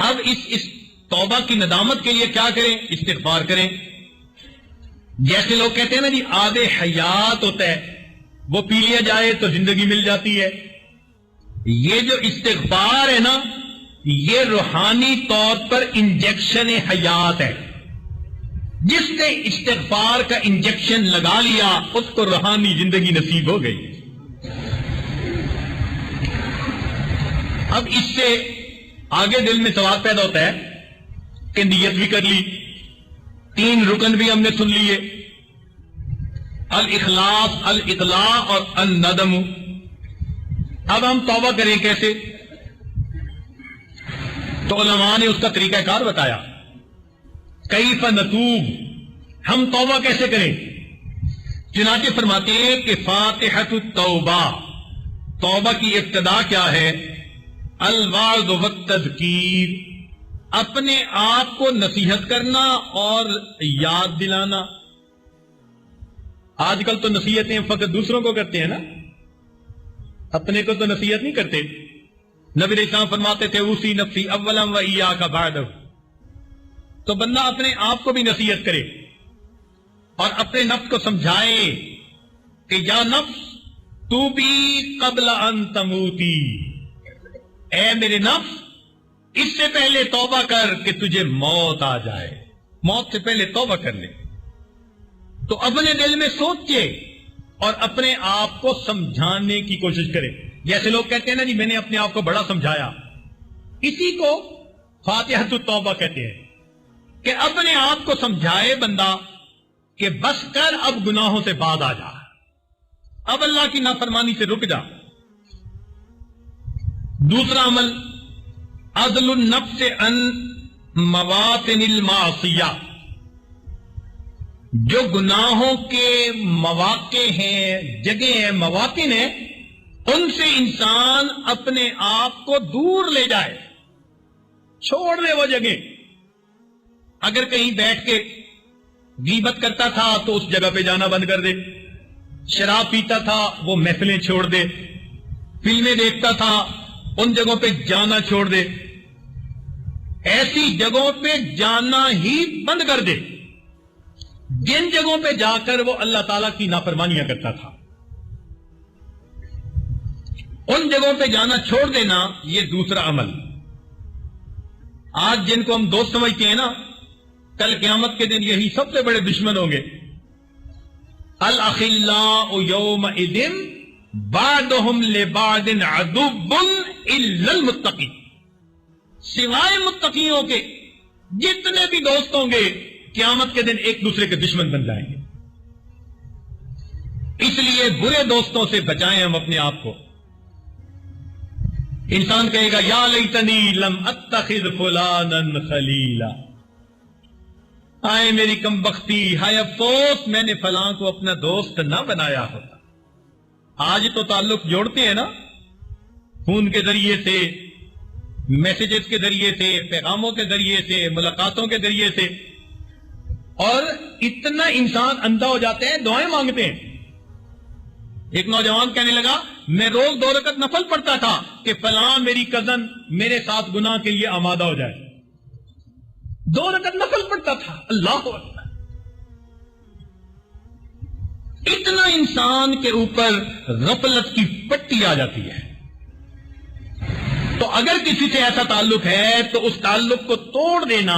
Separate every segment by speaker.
Speaker 1: اب اس توبہ کی ندامت کے لیے کیا کریں؟ استغفار کریں. جیسے لوگ کہتے ہیں نا جی آب حیات ہوتا ہے، وہ پی لیا جائے تو زندگی مل جاتی ہے. یہ جو استغفار ہے نا، یہ روحانی طور پر انجیکشن حیات ہے. جس نے استغفار کا انجیکشن لگا لیا اس کو روحانی زندگی نصیب ہو گئی. اب اس سے آگے دل میں سوال پیدا ہوتا ہے کہ نیت بھی کر لی، 3 رکن بھی ہم نے سن لیے، الاخلاص، الاطلاع اور الندم. اب ہم توبہ کریں کیسے؟ تو علماء نے اس کا طریقہ کار بتایا. کیف نتوب، ہم توبہ کیسے کریں؟ چنانچہ فرماتے ہیں کہ فاتحۃ التوبہ، توبہ کی ابتدا کیا ہے؟ الوعظ والتذکیر، اپنے آپ کو نصیحت کرنا اور یاد دلانا. آج کل تو نصیحتیں فقط دوسروں کو کرتے ہیں نا، اپنے کو تو نصیحت نہیں کرتے. نبی علیہ السلام فرماتے تھے اوصی نفسی اولا و ایاک بعدہ. تو بندہ اپنے آپ کو بھی نصیحت کرے اور اپنے نفس کو سمجھائے کہ یا نفس تو بھی قبل ان تموتی، اے میرے نفس اس سے پہلے توبہ کر کہ تجھے موت آ جائے. موت سے پہلے توبہ کر لے. تو اپنے دل میں سوچے اور اپنے آپ کو سمجھانے کی کوشش کرے. جیسے لوگ کہتے ہیں نا جی میں نے اپنے آپ کو بڑا سمجھایا، اسی کو فاتحۃ التوبہ کہتے ہیں کہ اپنے آپ کو سمجھائے بندہ کہ بس کر، اب گناہوں سے باز آ جا، اب اللہ کی نافرمانی سے رک جا. دوسرا عمل عدل النفس عن مواطن المعصیہ، جو گناہوں کے مواقع ہیں، جگہ ہیں، مواطن ہیں، ان سے انسان اپنے آپ کو دور لے جائے، چھوڑ دے وہ جگہ. اگر کہیں بیٹھ کے غیبت کرتا تھا تو اس جگہ پہ جانا بند کر دے، شراب پیتا تھا وہ محفلیں چھوڑ دے، فلمیں دیکھتا تھا ان جگہوں پہ جانا چھوڑ دے، ایسی جگہوں پہ جانا ہی بند کر دے جن جگہوں پہ جا کر وہ اللہ تعالیٰ کی نافرمانیاں کرتا تھا. ان جگہوں پہ جانا چھوڑ دینا، یہ دوسرا عمل. آج جن کو ہم دوست سمجھتے ہیں نا، کل قیامت کے دن یہی سب سے بڑے دشمن ہوں گے. الاخلاء یومئذ بعضهم لبعض عدو الا المتقین، سوائے متقیوں کے جتنے بھی دوست ہوں گے قیامت کے دن ایک دوسرے کے دشمن بن جائیں گے. اس لیے برے دوستوں سے بچائیں ہم اپنے آپ کو. انسان کہے گا یا لیتنی لم اتخذ فلانا خلیلا، آئے میری کم بختی، ہائے افسوس میں نے فلاں کو اپنا دوست نہ بنایا ہوتا. آج تو تعلق جوڑتے ہیں نا، فون کے ذریعے سے، میسیجز کے ذریعے سے، پیغاموں کے ذریعے سے، ملاقاتوں کے ذریعے سے، اور اتنا انسان اندھا ہو جاتے ہیں، دعائیں مانگتے ہیں. ایک نوجوان کہنے لگا میں روز 2 رکعت نفل پڑھتا تھا کہ فلاں میری کزن میرے ساتھ گناہ کے لیے آمادہ ہو جائے. 2 رکعت نفل پڑھتا تھا. اللہ اکبر. اتنا انسان کے اوپر غفلت کی پٹی آ جاتی ہے. تو اگر کسی سے ایسا تعلق ہے تو اس تعلق کو توڑ دینا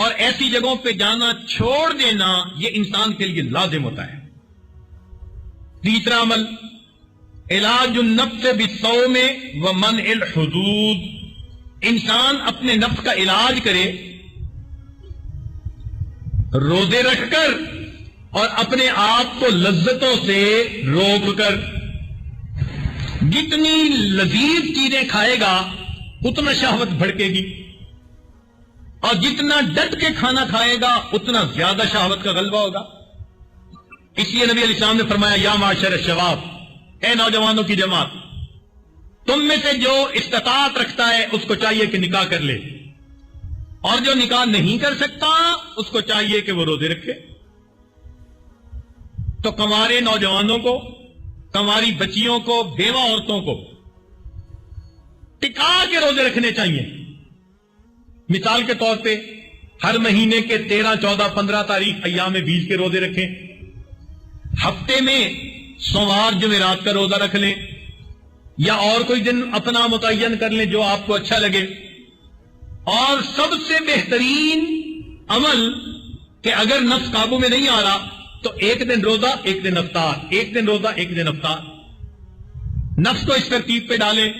Speaker 1: اور ایسی جگہوں پہ جانا چھوڑ دینا، یہ انسان کے لیے لازم ہوتا ہے. تیسرا عمل علاج النفس بالصوم ومنع الحدود، انسان اپنے نفس کا علاج کرے روزے رکھ کر اور اپنے آپ کو لذتوں سے روک کر. جتنی لذیذ چیزیں کھائے گا اتنا شہوت بھڑکے گی، اور جتنا ڈٹ کے کھانا کھائے گا اتنا زیادہ شہوت کا غلبہ ہوگا. اس لیے نبی علیہ السلام نے فرمایا یا معاشر الشباب، اے نوجوانوں کی جماعت، تم میں سے جو استطاعت رکھتا ہے اس کو چاہیے کہ نکاح کر لے، اور جو نکاح نہیں کر سکتا اس کو چاہیے کہ وہ روزے رکھے. تو کنوارے نوجوانوں کو، کنواری بچیوں کو، بیوہ عورتوں کو ٹکا کے روزے رکھنے چاہیے. مثال کے طور پہ ہر مہینے کے 13, 14, 15 تاریخ ایام بیج کے روزے رکھیں، ہفتے میں سوموار جمعرات کا روزہ رکھ لیں، یا اور کوئی دن اپنا متعین کر لیں جو آپ کو اچھا لگے۔ اور سب سے بہترین عمل کہ اگر نفس قابو میں نہیں آ رہا تو ایک دن روزہ ایک دن افطار، ایک دن روزہ ایک دن افطار۔ نفس کو اس ترتیب پہ ڈالیں،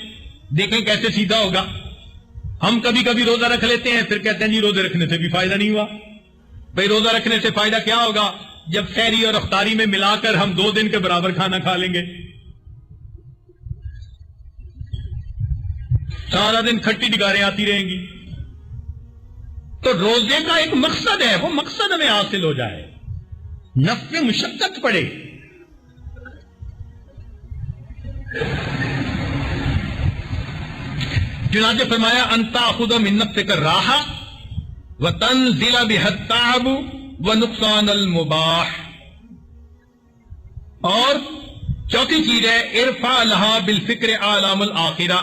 Speaker 1: دیکھیں کیسے سیدھا ہوگا۔ ہم کبھی کبھی روزہ رکھ لیتے ہیں، پھر کہتے ہیں جی روزے رکھنے سے بھی فائدہ نہیں ہوا۔ بھئی روزہ رکھنے سے فائدہ کیا ہوگا جب سحری اور افطاری میں ملا کر ہم 2 دن کے برابر کھانا کھا لیں گے، سارا دن کھٹی ڈگاریں آتی رہیں گی۔ تو روزے کا ایک مقصد ہے، وہ مقصد ہمیں حاصل ہو جائے، نفس میں مشقت پڑے۔ چنانچہ فرمایا انتا خود من نفسک الراحہ وتنزل بها التعب ونقصان المباح۔ اور چوتھی چیز ہے ارفع لها بالفکر اعلام الآخرہ،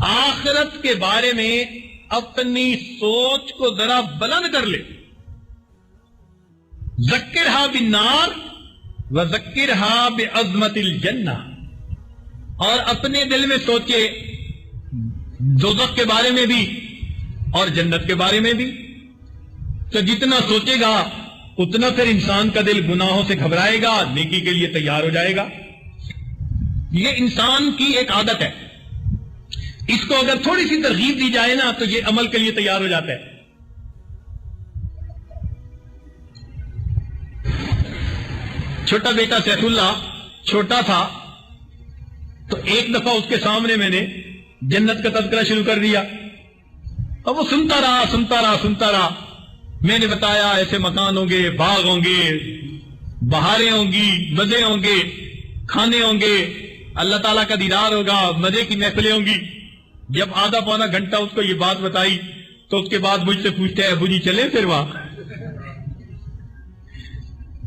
Speaker 1: آخرت کے بارے میں اپنی سوچ کو ذرا بلند کر لے۔ ذکرھا بالنار وذکرھا بعظمت الجنہ، اور اپنے دل میں سوچے دوزخ کے بارے میں بھی اور جنت کے بارے میں بھی۔ تو جتنا سوچے گا اتنا پھر انسان کا دل گناہوں سے گھبرائے گا، نیکی کے لیے تیار ہو جائے گا۔ یہ انسان کی ایک عادت ہے، اس کو اگر تھوڑی سی ترغیب دی جائے نا تو یہ عمل کے لیے تیار ہو جاتا ہے۔ چھوٹا بیٹا سیف اللہ چھوٹا تھا تو ایک دفعہ اس کے سامنے میں نے جنت کا تذکرہ شروع کر دیا، اور وہ سنتا رہا۔ میں نے بتایا ایسے مکان ہوں گے، باغ ہوں گے، بہاریں ہوں گی، مزے ہوں گے، کھانے ہوں گے، اللہ تعالیٰ کا دیدار ہوگا، مزے کی محفلیں ہوں گی۔ جب آدھا پونا گھنٹہ اس کو یہ بات بتائی تو اس کے بعد مجھ سے پوچھتے ہیں ابو جی چلے پھر وہاں۔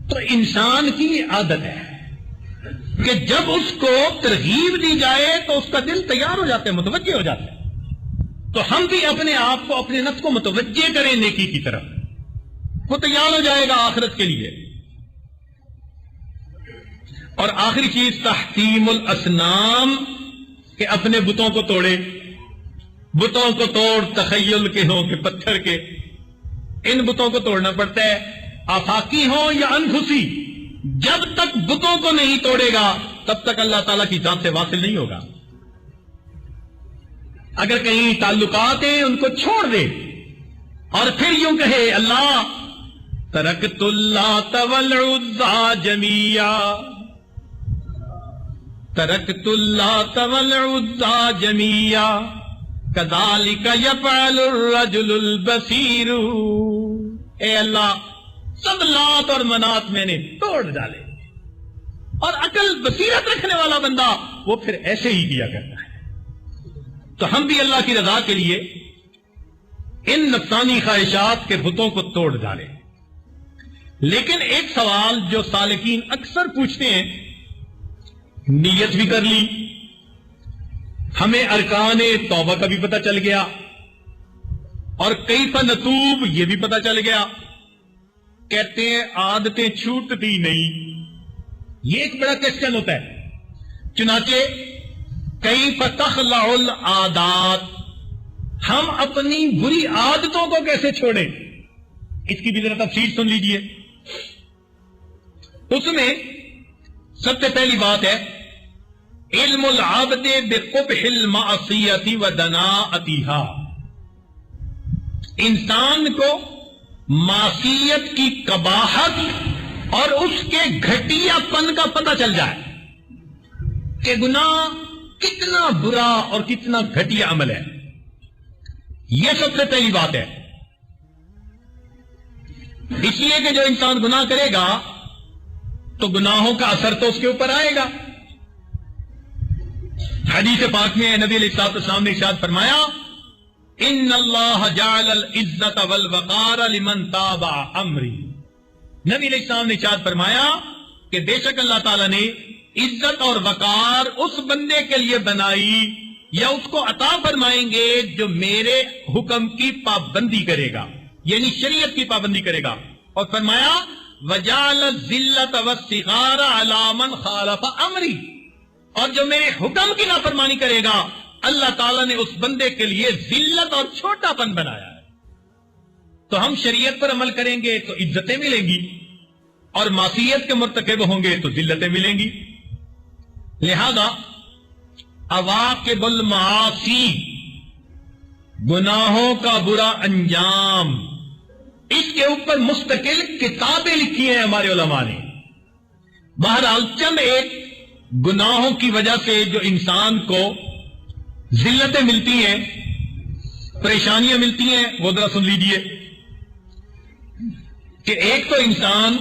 Speaker 1: تو انسان کی عادت ہے کہ جب اس کو ترغیب دی جائے تو اس کا دل تیار ہو جاتا ہے، متوجہ ہو جاتا ہے۔ تو ہم بھی اپنے آپ کو، اپنے نفس کو متوجہ کریں نیکی کی طرف، وہ تیار ہو جائے گا آخرت کے لیے۔ اور آخری چیز تحطیم الاسنام، کہ اپنے بتوں کو توڑے، بتوں کو توڑ، تخیل کے ہوں کہ پتھر کے، ان بتوں کو توڑنا پڑتا ہے، آفاقی ہوں یا انفسی۔ جب تک بتوں کو نہیں توڑے گا تب تک اللہ تعالیٰ کی ذات سے واصل نہیں ہوگا۔ اگر کہیں تعلقات ہیں ان کو چھوڑ دے اور پھر یوں کہے اللہ ترکت اللات والعزى جميعا، ترکت اللات والعزى جميعا كذلك يفعل الرجل البصير۔ اے اللہ سب لات اور منات میں نے توڑ ڈالے، اور عقل بصیرت رکھنے والا بندہ وہ پھر ایسے ہی کیا کرتا ہے۔ تو ہم بھی اللہ کی رضا کے لیے ان نفسانی خواہشات کے بتوں کو توڑ ڈالیں۔ لیکن ایک سوال جو سالکین اکثر پوچھتے ہیں، نیت بھی کر لی، ہمیں ارکان توبہ کا بھی پتہ چل گیا، اور کیف نتوب یہ بھی پتہ چل گیا، کہتے ہیں عادتیں چھوٹتی نہیں۔ یہ ایک بڑا کوسچن ہوتا ہے۔ چنانچہ کیف تخلع العادات، ہم اپنی بری عادتوں کو کیسے چھوڑیں، اس کی بھی ذرا تفصیل سن لیجئے۔ اس میں سب سے پہلی بات ہے علم العبد بقبح المعصیۃ ودناءتھا، انسان کو معصیت کی قباحت اور اس کے گھٹیا پن کا پتہ چل جائے کہ گناہ کتنا برا اور کتنا گھٹیا عمل ہے۔ یہ سب سے پہلی بات ہے، اس لیے کہ جو انسان گناہ کرے گا تو گناہوں کا اثر تو اس کے اوپر آئے گا۔ حدیث پاک میں نبی علیہ السلام نے ارشاد فرمایا ان اللہ جعل العزت والوقار لمن تابع امری، نبی علیہ السلام نے ارشاد فرمایا کہ بے شک اللہ تعالیٰ نے عزت اور وقار اس بندے کے لیے بنائی یا اس کو عطا فرمائیں گے جو میرے حکم کی پابندی کرے گا، یعنی شریعت کی پابندی کرے گا. اور فرمایا وَجَعَلَ الذِّلَّةَ وَالصِّغَارَ عَلَى مَنْ خَالَفَ أَمْرِي، اور جو میرے حکم کی نافرمانی کرے گا اللہ تعالیٰ نے اس بندے کے لیے ذلت اور چھوٹا پن بنایا ہے. تو ہم شریعت پر عمل کریں گے تو عزتیں ملیں گی، اور معصیت کے مرتکب ہوں گے تو ذلتیں ملیں گی. لہذا عواقب المعاصی، گناہوں کا برا انجام، اس کے اوپر مستقل کتابیں لکھی ہیں ہمارے علماء نے. بہرحال چند ایک گناہوں کی وجہ سے جو انسان کو ذلتیں ملتی ہیں، پریشانیاں ملتی ہیں، وہ ذرا سن لیجیے. کہ ایک تو انسان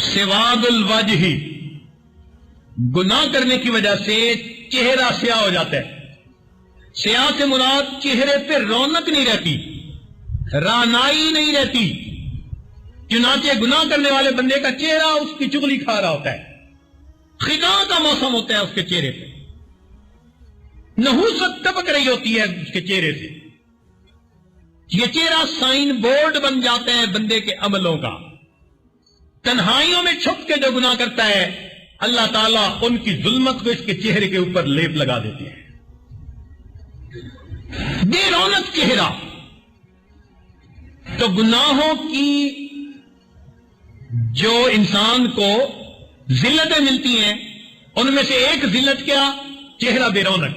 Speaker 1: سواد الوجہ، گناہ کرنے کی وجہ سے چہرہ سیاہ ہو جاتا ہے. سیاہ سے مراد چہرے پہ رونق نہیں رہتی، رانائی نہیں رہتی. چنانچہ گناہ کرنے والے بندے کا چہرہ اس کی چغلی کھا رہا ہوتا ہے، خدا کا موسم ہوتا ہے اس کے چہرے پہ، نحوست ٹپک رہی ہوتی ہے اس کے چہرے سے. یہ چہرہ سائن بورڈ بن جاتا ہے بندے کے عملوں کا. تنہائیوں میں چھپ کے جو گناہ کرتا ہے اللہ تعالیٰ ان کی ظلمت کو اس کے چہرے کے اوپر لیپ لگا دیتے ہیں. بے رونق چہرہ. تو گناہوں کی جو انسان کو ذلتیں ملتی ہیں ان میں سے ایک ذلت کیا؟ چہرہ بے رونق.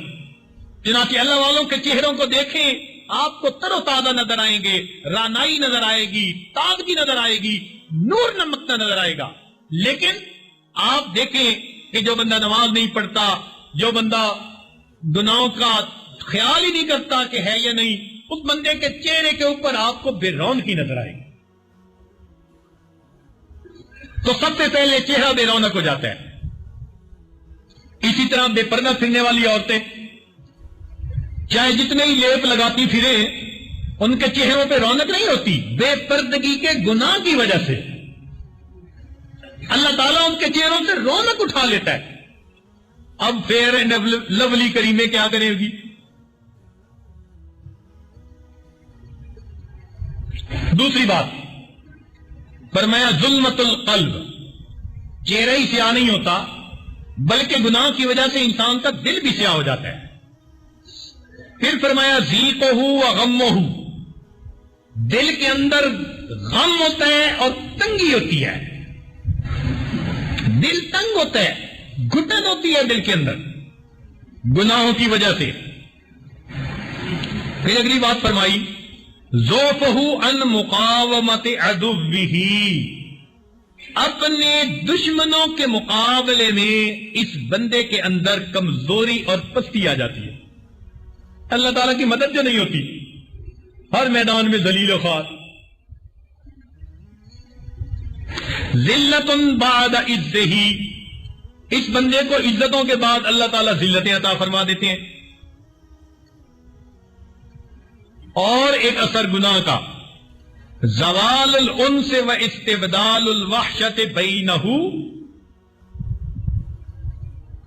Speaker 1: چنانچہ اللہ والوں کے چہروں کو دیکھیں آپ کو تر و تازہ نظر آئیں گے، رانائی نظر آئے گی، تازگی نظر آئے گی، نور نمکتا نظر آئے گا. لیکن آپ دیکھیں کہ جو بندہ نماز نہیں پڑھتا، جو بندہ گناہوں کا خیال ہی نہیں کرتا کہ ہے یا نہیں، اس بندے کے چہرے کے اوپر آپ کو بے رونقی نظر آئے گی. تو سب سے پہلے چہرہ بے رونق ہو جاتا ہے. اسی طرح بے پردہ پھرنے والی عورتیں چاہے جتنے ہی لیپ لگاتی پھرے ان کے چہروں پہ رونق نہیں ہوتی، بے پردگی کے گناہ کی وجہ سے اللہ تعالیٰ ان کے چہروں سے رونق اٹھا لیتا ہے. اب فیئر اینڈ لولی کریمیں کیا کرے گی؟ دوسری بات فرمایا ظلمت القلب، چہرہ ہی سیاہ نہیں ہوتا بلکہ گناہ کی وجہ سے انسان کا دل بھی سیاہ ہو جاتا ہے. پھر فرمایا ضیقہ وغمہ، دل کے اندر غم ہوتا ہے اور تنگی ہوتی ہے، دل تنگ ہوتا ہے، گھٹن ہوتی ہے دل کے اندر گناہوں کی وجہ سے. پھر اگلی بات فرمائی ذوفہ عن مقاومت عدوہ، اپنے دشمنوں کے مقابلے میں اس بندے کے اندر کمزوری اور پستی آ جاتی ہے. اللہ تعالیٰ کی مدد جو نہیں ہوتی، ہر میدان میں ذلیل و خوار. ذلت بعد عزہ، اس بندے کو عزتوں کے بعد اللہ تعالیٰ ذلتیں عطا فرما دیتے ہیں. اور ایک اثر گناہ کا زوال الانس و استبدال الوحشت بینہ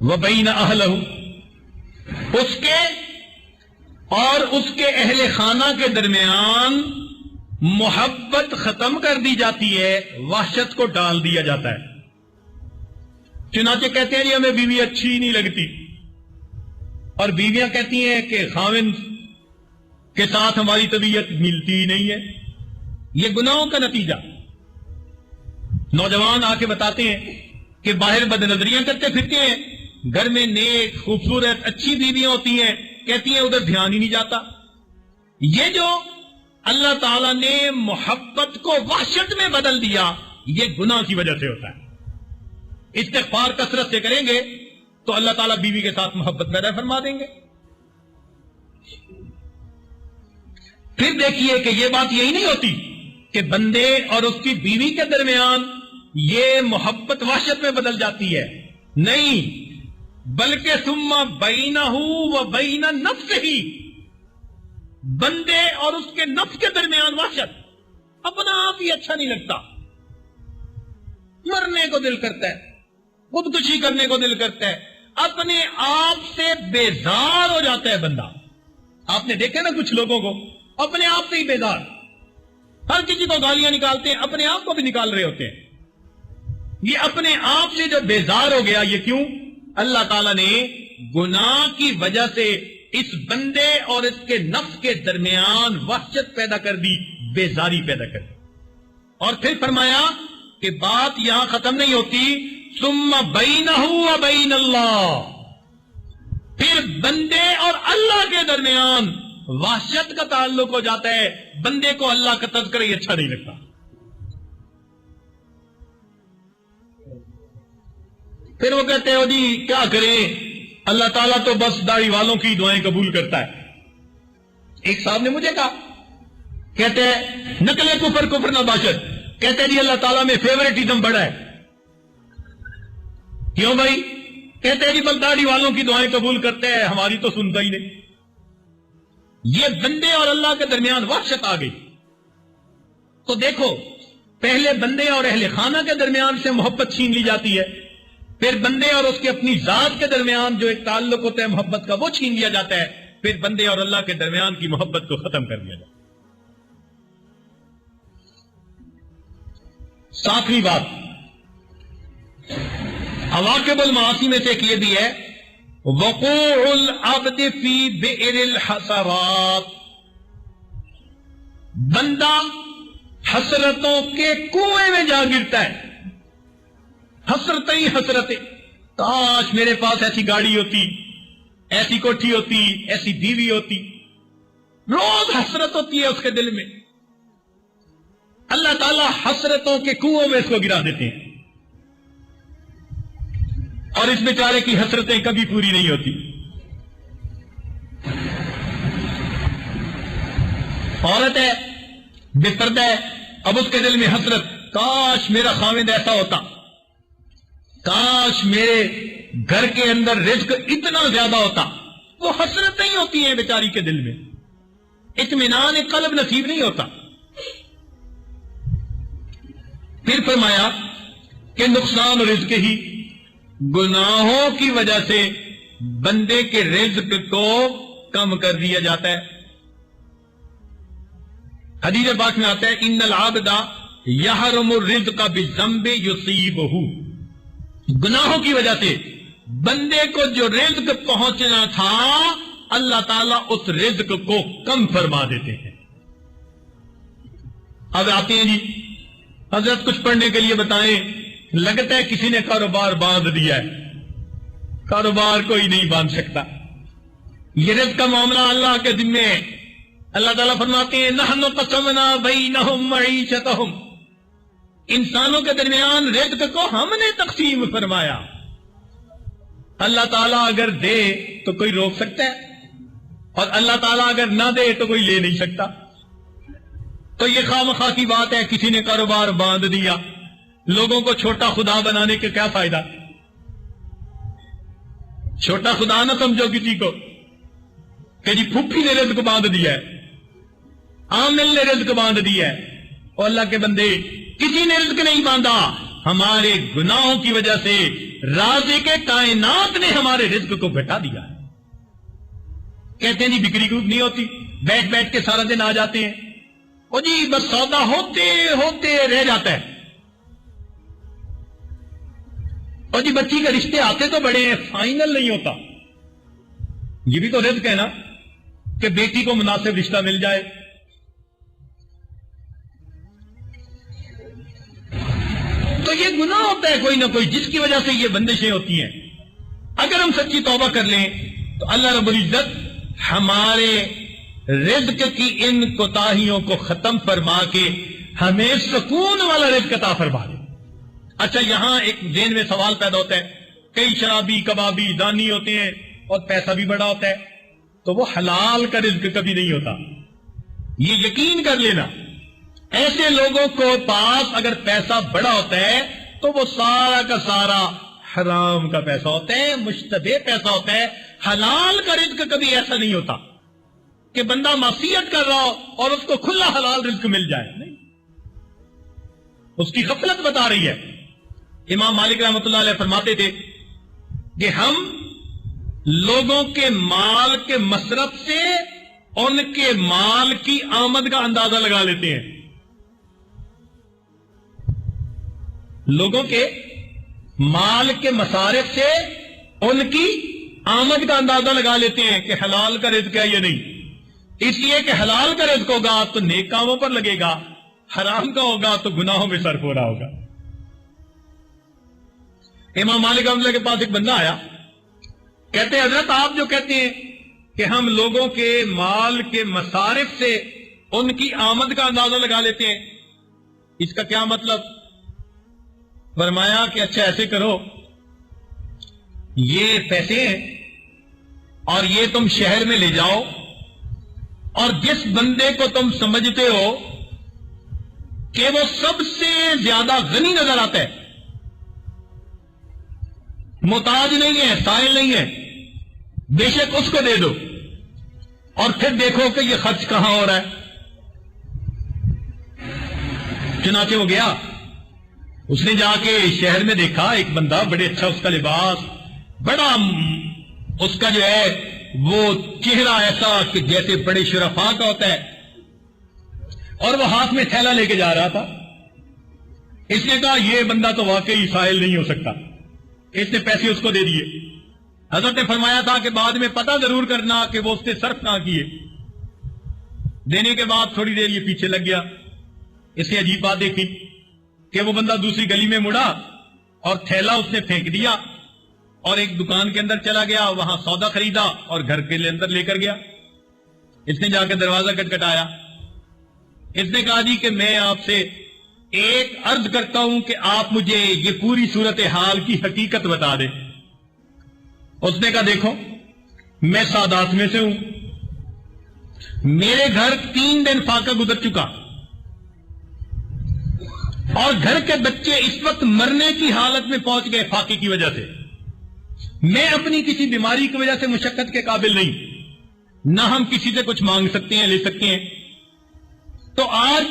Speaker 1: و بین اہلہ، اس کے اور اس کے اہل خانہ کے درمیان محبت ختم کر دی جاتی ہے، وحشت کو ڈال دیا جاتا ہے. چنانچہ کہتے ہیں جی ہمیں بیوی اچھی نہیں لگتی، اور بیویاں کہتی ہیں کہ خاوند کے ساتھ ہماری طبیعت ملتی ہی نہیں ہے. یہ گناہوں کا نتیجہ. نوجوان آ کے بتاتے ہیں کہ باہر بد نظریاں کرتے پھرتے ہیں، گھر میں نیک خوبصورت اچھی بیویاں ہوتی ہیں، کہتی ہیں ادھر دھیان ہی نہیں جاتا. یہ جو اللہ تعالیٰ نے محبت کو وحشت میں بدل دیا، یہ گناہ کی وجہ سے ہوتا ہے. استغفار کثرت سے کریں گے تو اللہ تعالیٰ بیوی کے ساتھ محبت پیدا فرما دیں گے. پھر دیکھیے کہ یہ بات یہی نہیں ہوتی کہ بندے اور اس کی بیوی کے درمیان یہ محبت وحشت میں بدل جاتی ہے، نہیں، بلکہ ثم بینہ و بین نفسہ، بندے اور اس کے نفس کے درمیان وحشت، اپنا آپ ہی اچھا نہیں لگتا، مرنے کو دل کرتا ہے، خودکشی کرنے کو دل کرتا ہے، اپنے آپ سے بیزار ہو جاتا ہے بندہ. آپ نے دیکھا نا کچھ لوگوں کو اپنے آپ سے ہی بیزار, ہر کسی کو گالیاں نکالتے ہیں, اپنے آپ کو بھی نکال رہے ہوتے ہیں. یہ اپنے آپ سے جو بیزار ہو گیا, یہ کیوں؟ اللہ تعالیٰ نے گناہ کی وجہ سے اس بندے اور اس کے نفس کے درمیان وحشت پیدا کر دی, بیزاری پیدا کر دی. اور پھر فرمایا کہ بات یہاں ختم نہیں ہوتی, ثم بینہ و بین اللہ, پھر بندے اور اللہ کے درمیان وحشت کا تعلق ہو جاتا ہے. بندے کو اللہ کا تذکرہ ہی اچھا نہیں لگتا. پھر وہ کہتے ہیں جی کیا کریں, اللہ تعالیٰ تو بس داڑھی والوں کی دعائیں قبول کرتا ہے. ایک صاحب نے مجھے کہا, کہتے ہیں نقل کفر کفر نہ باشد, کہتے ہیں جی اللہ تعالیٰ میں فیوریٹزم بڑا ہے. کیوں بھائی؟ کہتے ہیں جی بس داڑھی والوں کی دعائیں قبول کرتے ہیں, ہماری تو سنتا ہی نہیں. یہ بندے اور اللہ کے درمیان وحشت آ گئی. تو دیکھو, پہلے بندے اور اہل خانہ کے درمیان سے محبت چھین لی جاتی ہے, پھر بندے اور اس کے اپنی ذات کے درمیان جو ایک تعلق ہوتا ہے محبت کا, وہ چھین لیا جاتا ہے, پھر بندے اور اللہ کے درمیان کی محبت کو ختم کر دیا جاتا ہے. ساتویں بات, عواقب المعاصی میں سے ایک یہ بھی ہے, وقوع العبد فی بئر الحسرات, بندہ حسرتوں کے کنویں میں جا گرتا ہے. حسرتیں ہی حسرتیں, کاش میرے پاس ایسی گاڑی ہوتی, ایسی کوٹھی ہوتی, ایسی بیوی ہوتی. روز حسرت ہوتی ہے اس کے دل میں. اللہ تعالیٰ حسرتوں کے کنویں میں اس کو گرا دیتے ہیں, اور اس بیچارے کی حسرتیں کبھی پوری نہیں ہوتی. عورت ہے, بے پردہ ہے, اب اس کے دل میں حسرت, کاش میرا خاوند ایسا ہوتا, کاش میرے گھر کے اندر رزق اتنا زیادہ ہوتا. وہ حسرتیں ہی ہوتی ہیں بیچاری کے دل میں, اطمینان قلب نصیب نہیں ہوتا. پھر فرمایا کہ نقصان رزق ہی, گناہوں کی وجہ سے بندے کے رزق کو کم کر دیا جاتا ہے. حدیث پاک میں آتا ہے ان العبد یحرم الرزق بالذنب یصیبہ, گناہوں کی وجہ سے بندے کو جو رزق پہنچنا تھا اللہ تعالیٰ اس رزق کو کم فرما دیتے ہیں. اب آتے ہیں جی حضرت کچھ پڑھنے کے لیے بتائیں, لگتا ہے کسی نے کاروبار باندھ دیا ہے. کاروبار کوئی نہیں باندھ سکتا, یہ رزق کا معاملہ اللہ کے ذمے ہے. اللہ تعالیٰ فرماتے ہیں نحن قسمنا بینہم معیشتہم, انسانوں کے درمیان رزق کو ہم نے تقسیم فرمایا. اللہ تعالیٰ اگر دے تو کوئی روک سکتا ہے, اور اللہ تعالیٰ اگر نہ دے تو کوئی لے نہیں سکتا. تو یہ خواہ کی بات ہے, کسی نے کاروبار باندھ دیا, لوگوں کو چھوٹا خدا بنانے کے کیا فائدہ؟ چھوٹا خدا نہ سمجھو کسی کو کہ جی پھوپھی نے رزق باندھ دیا ہے, عامل نے رزق باندھ دیا ہے. اور اللہ کے بندے, کسی نے رزق نہیں باندھا, ہمارے گناہوں کی وجہ سے رازق کائنات نے ہمارے رزق کو گھٹا دیا ہے. کہتے ہیں جی بکری کو نہیں ہوتی, بیٹھ بیٹھ کے سارا دن آ جاتے ہیں, اور جی بس سودا ہوتے ہوتے رہ جاتا ہے. اور جی بچی کے رشتے آتے تو بڑے ہیں, فائنل نہیں ہوتا. یہ بھی تو رزق ہے نا کہ بیٹی کو مناسب رشتہ مل جائے. تو یہ گناہ ہوتا ہے کوئی نہ کوئی, جس کی وجہ سے یہ بندشیں ہوتی ہیں. اگر ہم سچی توبہ کر لیں تو اللہ رب العزت ہمارے رزق کی ان کوتاہیوں کو ختم فرما کے ہمیں سکون والا رزق عطا فرما دے. اچھا, یہاں ایک ذہن میں سوال پیدا ہوتا ہے, کئی شرابی کبابی دانی ہوتے ہیں اور پیسہ بھی بڑا ہوتا ہے, تو وہ حلال کا رزق کبھی نہیں ہوتا. یہ یقین کر لینا, ایسے لوگوں کو پاس اگر پیسہ بڑا ہوتا ہے تو وہ سارا کا سارا حرام کا پیسہ ہوتا ہے, مشتبہ پیسہ ہوتا ہے. حلال کا رزق کبھی ایسا نہیں ہوتا کہ بندہ معصیت کر رہا ہو اور اس کو کھلا حلال رزق مل جائے. نہیں, اس کی غفلت بتا رہی ہے. امام مالک رحمۃ اللہ علیہ فرماتے تھے کہ ہم لوگوں کے مال کے مصرف سے ان کے مال کی آمد کا اندازہ لگا لیتے ہیں. لوگوں کے مال کے مصارف سے ان کی آمد کا اندازہ لگا لیتے ہیں کہ حلال کا رزق ہے یا نہیں. اس لیے کہ حلال کا رزق ہوگا تو نیک کاموں پر لگے گا، حرام کا ہوگا تو گناہوں میں صرف ہو رہا ہوگا. امام مالک رحمۃ اللہ کے پاس ایک بندہ آیا، کہتے ہیں حضرت آپ جو کہتے ہیں کہ ہم لوگوں کے مال کے مصارف سے ان کی آمد کا اندازہ لگا لیتے ہیں، اس کا کیا مطلب؟ فرمایا کہ اچھا ایسے کرو، یہ پیسے ہیں اور یہ تم شہر میں لے جاؤ اور جس بندے کو تم سمجھتے ہو کہ وہ سب سے زیادہ غنی نظر آتا ہے، محتاج نہیں ہے، سائل نہیں ہے، بے شک اس کو دے دو اور پھر دیکھو کہ یہ خرچ کہاں ہو رہا ہے. چنانچہ وہ گیا، اس نے جا کے شہر میں دیکھا ایک بندہ، بڑے اچھا اس کا لباس، بڑا اس کا جو ہے وہ چہرہ ایسا کہ جیسے بڑے شرفاء کا ہوتا ہے، اور وہ ہاتھ میں تھیلا لے کے جا رہا تھا. اس نے کہا یہ بندہ تو واقعی سائل نہیں ہو سکتا. اس نے پیسے اس کو دے دیے. حضرت نے فرمایا تھا کہ بعد میں پتہ ضرور کرنا کہ وہ اس نے صرف نہ کیے. دینے کے بعد تھوڑی دیر یہ پیچھے لگ گیا. اس نے عجیب بات دیکھی کہ وہ بندہ دوسری گلی میں مڑا اور تھیلا اس نے پھینک دیا اور ایک دکان کے اندر چلا گیا، وہاں سودا خریدا اور گھر کے اندر لے کر گیا. اس نے جا کے دروازہ کٹکھٹایا. اس نے کہا جی کہ میں آپ سے ایک عرض کرتا ہوں کہ آپ مجھے یہ پوری صورتحال کی حقیقت بتا دیں. اس نے کہا دیکھو میں سادات میں سے ہوں، میرے گھر 3 دن فاقہ گزر چکا اور گھر کے بچے اس وقت مرنے کی حالت میں پہنچ گئے فاقے کی وجہ سے. میں اپنی کسی بیماری کی وجہ سے مشقت کے قابل نہیں، نہ ہم کسی سے کچھ مانگ سکتے ہیں، لے سکتے ہیں. تو آج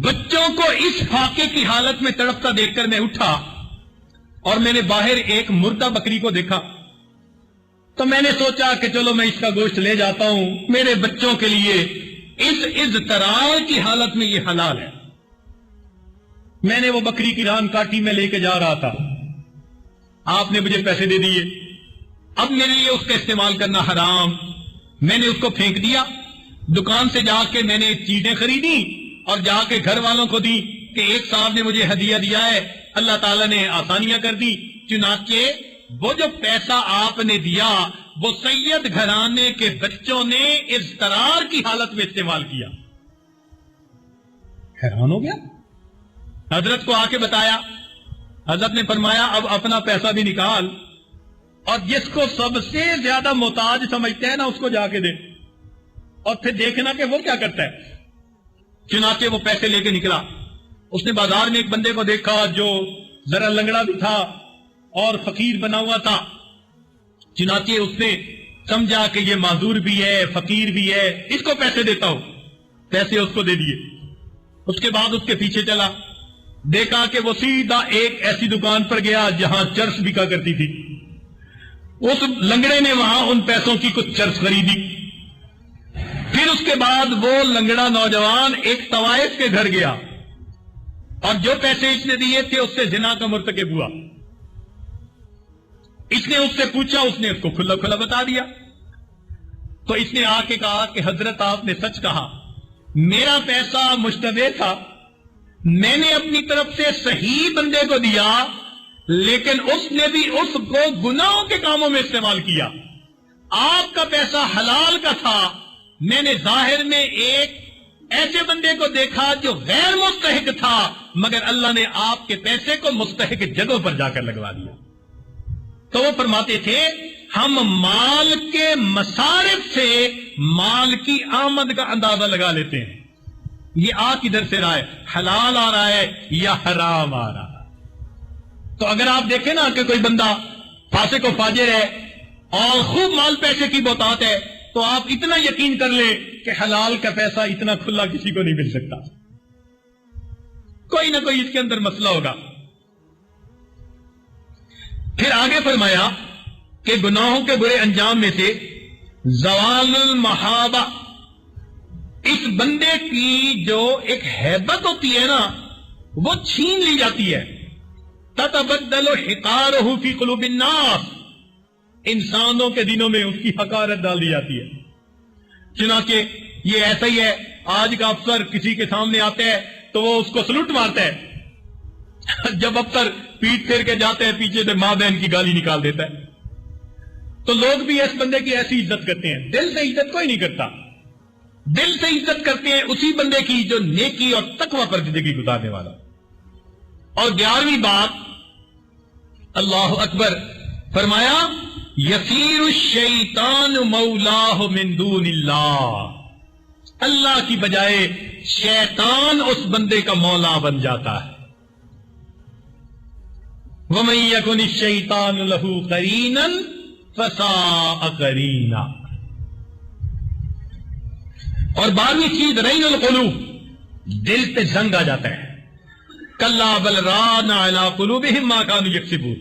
Speaker 1: بچوں کو اس فاقے کی حالت میں تڑپتا دیکھ کر میں اٹھا اور میں نے باہر ایک مردہ بکری کو دیکھا، تو میں نے سوچا کہ چلو میں اس کا گوشت لے جاتا ہوں، میرے بچوں کے لیے اس اضطرار کی حالت میں یہ حلال ہے. میں نے وہ بکری کی ران کاٹی، میں لے کے جا رہا تھا، آپ نے مجھے پیسے دے دیے. اب میرے لیے اس کا استعمال کرنا حرام. میں نے اس کو پھینک دیا. دکان سے جا کے میں نے چیزیں خریدی اور جا کے گھر والوں کو دی کہ ایک صاحب نے مجھے ہدیہ دیا ہے، اللہ تعالیٰ نے آسانیاں کر دی. چنانچہ وہ جو پیسہ آپ نے دیا وہ سید گھرانے کے بچوں نے اضطرار کی حالت میں استعمال کیا. حیران ہو گیا. حضرت کو آ کے بتایا. حضرت نے فرمایا اب اپنا پیسہ بھی نکال اور جس کو سب سے زیادہ محتاج سمجھتے ہیں نا اس کو جا کے دے اور پھر دیکھنا کہ وہ کیا کرتا ہے. چنانچہ وہ پیسے لے کے نکلا. اس نے بازار میں ایک بندے کو دیکھا جو ذرا لنگڑا بھی تھا اور فقیر بنا ہوا تھا. چنانچہ اس نے سمجھا کہ یہ معذور بھی ہے، فقیر بھی ہے، اس کو پیسے دیتا ہوں. پیسے اس کو دے دیے. اس کے بعد اس کے پیچھے چلا، دیکھا کہ وہ سیدھا ایک ایسی دکان پر گیا جہاں چرس بکا کرتی تھی. اس لنگڑے نے وہاں ان پیسوں کی کچھ چرس خریدی. پھر اس کے بعد وہ لنگڑا نوجوان ایک طوائف کے گھر گیا اور جو پیسے اس نے دیے تھے اس سے زنا کا مرتکب ہوا. اس نے اس سے پوچھا، اس نے اس کو کھلا کھلا بتا دیا. تو اس نے آ کے کہا کہ حضرت آپ نے سچ کہا، میرا پیسہ مشتبہ تھا، میں نے اپنی طرف سے صحیح بندے کو دیا لیکن اس نے بھی اس کو گناہوں کے کاموں میں استعمال کیا. آپ کا پیسہ حلال کا تھا، میں نے ظاہر میں ایک ایسے بندے کو دیکھا جو غیر مستحق تھا مگر اللہ نے آپ کے پیسے کو مستحق جگہوں پر جا کر لگوا دیا. تو وہ فرماتے تھے ہم مال کے مصارف سے مال کی آمد کا اندازہ لگا لیتے ہیں. یہ کدھر سے رہا ہے؟ حلال آ رہا ہے یا حرام آ رہا ہے؟ تو اگر آپ دیکھیں نا کہ کوئی بندہ فاسق و فاجر ہے اور خوب مال پیسے کی بہتات ہے تو آپ اتنا یقین کر لیں کہ حلال کا پیسہ اتنا کھلا کسی کو نہیں مل سکتا. کوئی نہ کوئی اس کے اندر مسئلہ ہوگا. پھر آگے فرمایا کہ گناہوں کے برے انجام میں سے زوال المحابہ، اس بندے کی جو ایک ہیبت ہوتی ہے نا وہ چھین لی جاتی ہے. تتبدل حقارہ فی قلوب الناس، انسانوں کے دلوں میں اس کی حقارت ڈال دی جاتی ہے. چنانچہ یہ ایسا ہی ہے، آج کا افسر کسی کے سامنے آتا ہے تو وہ اس کو سلوٹ مارتا ہے، جب افسر پیٹ پھیر کے جاتے ہیں پیچھے سے ماں بہن کی گالی نکال دیتا ہے. تو لوگ بھی اس بندے کی ایسی عزت کرتے ہیں. دل سے عزت کوئی نہیں کرتا، دل سے عزت کرتے ہیں اسی بندے کی جو نیکی اور تقوی پر زندگی گزارنے والا. اور 11ویں بات، اللہ اکبر، فرمایا یسیر الشیطان مولاہ من دون اللہ، اللہ کی بجائے شیطان اس بندے کا مولا بن جاتا ہے. وَمَن يَكُنِ الشَّيْطَانُ لَهُ قَرِينًا فَسَاءَ قَرِينًا. اور 12ویں چیز رین القلوب، دل پہ زنگ آ جاتا ہے. کلا بل ران علی قلوبہم ما کانوا یکسبون.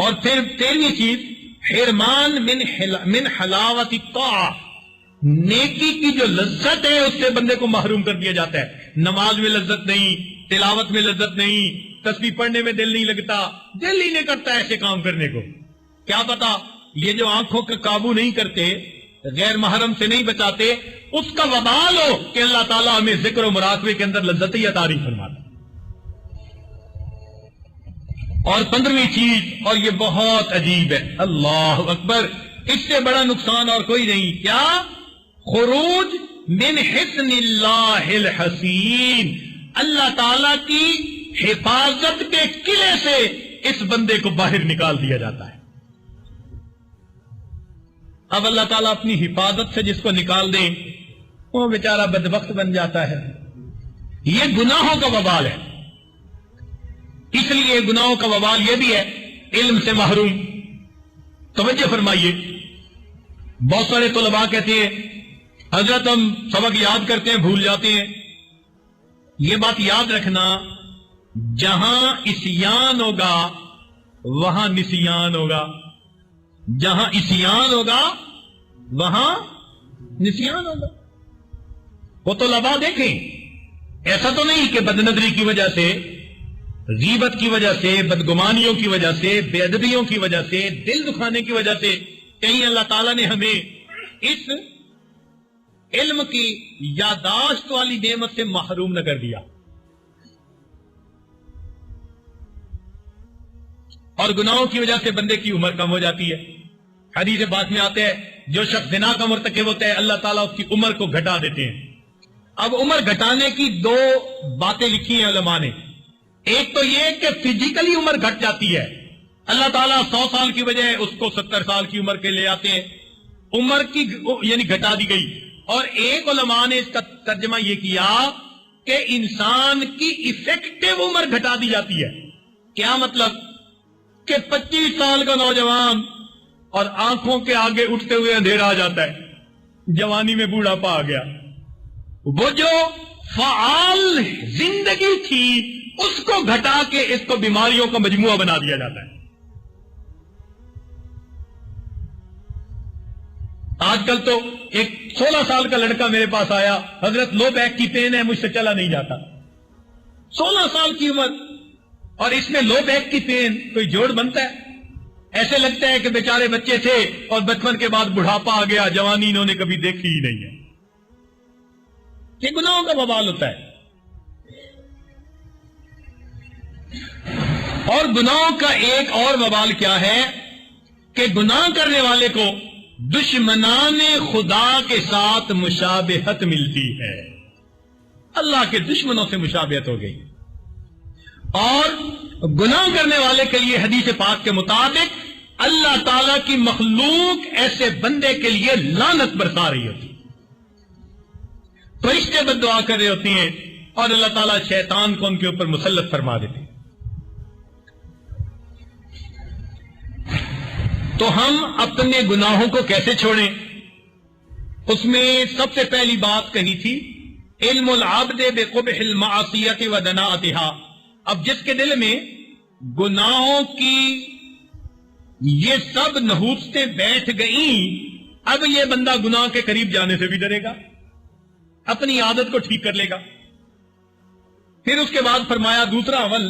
Speaker 1: اور پھر 13ویں چیز حرمان من حلاوت الطاعہ، نیکی کی جو لذت ہے اس سے بندے کو محروم کر دیا جاتا ہے. نماز میں لذت نہیں، تلاوت میں لذت نہیں، تسبیح پڑھنے میں دل نہیں لگتا، دل ہی نہیں کرتا ایسے کام کرنے کو. کیا پتا یہ جو آنکھوں کا قابو نہیں کرتے، غیر محرم سے نہیں بچاتے، اس کا وبال ہو کہ اللہ تعالیٰ ہمیں ذکر و مراقبے کے اندر لذت ہی عطا نہیں فرماتا. اور 15ویں چیز، اور یہ بہت عجیب ہے، اللہ اکبر، اس سے بڑا نقصان اور کوئی نہیں. کیا؟ خروج من حصن اللہ الحسین، اللہ تعالیٰ کی حفاظت کے قلعے سے اس بندے کو باہر نکال دیا جاتا ہے. اب اللہ تعالیٰ اپنی حفاظت سے جس کو نکال دیں وہ بیچارہ بدبخت بن جاتا ہے. یہ گناہوں کا وبال ہے. اس لیے گناہوں کا وبال یہ بھی ہے علم سے محروم. توجہ فرمائیے، بہت سارے طلباء کہتے ہیں حضرت ہم سبق یاد کرتے ہیں بھول جاتے ہیں. یہ بات یاد رکھنا، جہاں عصیان ہوگا وہاں نسیان ہوگا، جہاں عصیان ہوگا وہاں نسیان ہوگا. وہ طلباء دیکھیں، ایسا تو نہیں کہ بدنظری کی وجہ سے، غیبت کی وجہ سے، بدگمانیوں کی وجہ سے، بے ادبیوں کی وجہ سے، دل دکھانے کی وجہ سے کہیں اللہ تعالیٰ نے ہمیں اس علم کی یاداشت والی نعمت سے محروم نہ کر دیا. اور گناہوں کی وجہ سے بندے کی عمر کم ہو جاتی ہے. حدیث پاک میں آتے ہیں جو شخص زنا کا مرتکب ہوتا ہے اللہ تعالیٰ اس کی عمر کو گھٹا دیتے ہیں. اب عمر گھٹانے کی 2 باتیں لکھی ہیں علماء نے. ایک تو یہ کہ فزیکلی عمر گھٹ جاتی ہے، اللہ تعالیٰ 100 سال کی بجائے اس کو 70 سال کی عمر کے لے آتے ہیں، عمر کی یعنی گھٹا دی گئی. اور ایک علماء نے اس کا ترجمہ یہ کیا کہ انسان کی افیکٹو عمر گھٹا دی جاتی ہے. کیا مطلب؟ کہ 25 سال کا نوجوان اور آنکھوں کے آگے اٹھتے ہوئے اندھیرا آ جاتا ہے، جوانی میں بوڑھاپا آ گیا. وہ جو فعال زندگی تھی اس کو گھٹا کے اس کو بیماریوں کا مجموعہ بنا دیا جاتا ہے. آج کل تو ایک 16 سال کا لڑکا میرے پاس آیا، حضرت لو بیک کی پین ہے مجھ سے چلا نہیں جاتا. 16 سال کی عمر اور اس میں لو بیک کی پین، کوئی جوڑ بنتا ہے؟ ایسے لگتا ہے کہ بیچارے بچے تھے اور بچپن کے بعد بڑھاپا آ گیا، جوانی انہوں نے کبھی دیکھی ہی نہیں ہے. یہ گناہوں کا وبال ہوتا ہے. اور گناہوں کا ایک اور وبال کیا ہے کہ گناہ کرنے والے کو دشمنان خدا کے ساتھ مشابہت ملتی ہے. اللہ کے دشمنوں سے مشابہت ہو گئی. اور گناہ کرنے والے کے لیے حدیث پاک کے مطابق اللہ تعالیٰ کی مخلوق ایسے بندے کے لیے لعنت برسا رہی ہوتی، فرشتے بد دعا کر رہے ہوتے ہیں اور اللہ تعالیٰ شیطان کو ان کے اوپر مسلط فرما دیتے ہیں. تو ہم اپنے گناہوں کو کیسے چھوڑیں؟ اس میں سب سے پہلی بات کہی تھی علم العبد بقبح المعصیۃ ودناءتها. اب جس کے دل میں گناہوں کی یہ سب نحوستیں بیٹھ گئیں، اب یہ بندہ گناہ کے قریب جانے سے بھی ڈرے گا، اپنی عادت کو ٹھیک کر لے گا۔ پھر اس کے بعد فرمایا دوسرا عمل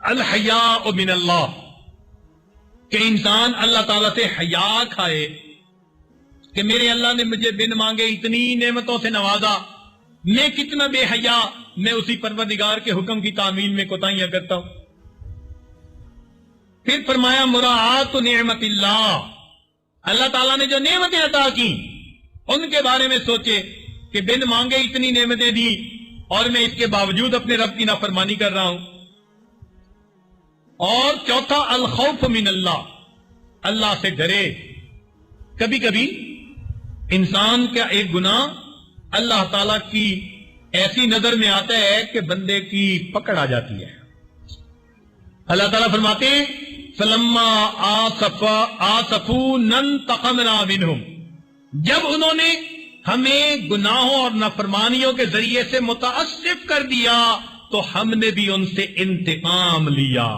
Speaker 1: الحیاء من اللہ، کہ انسان اللہ تعالیٰ سے حیا کھائے کہ میرے اللہ نے مجھے بن مانگے اتنی نعمتوں سے نوازا، میں کتنا بے حیا، میں اسی پروردگار کے حکم کی تعمیل میں کوتاہیاں کرتا ہوں۔ پھر فرمایا مراعات نعمت اللہ، اللہ تعالیٰ نے جو نعمتیں عطا کی ان کے بارے میں سوچے کہ بن مانگے اتنی نعمتیں دی اور میں اس کے باوجود اپنے رب کی نافرمانی کر رہا ہوں۔ اور چوتھا الخوف من اللہ، اللہ سے ڈرے۔ کبھی کبھی انسان کا ایک گناہ اللہ تعالی کی ایسی نظر میں آتا ہے کہ بندے کی پکڑ آ جاتی ہے۔ اللہ تعالیٰ فرماتے ہیں فَلَمَّا آسَفُونَا انتَقَمْنَا مِنْهُمْ، جب انہوں نے ہمیں گناہوں اور نافرمانیوں کے ذریعے سے متاسف کر دیا تو ہم نے بھی ان سے انتقام لیا۔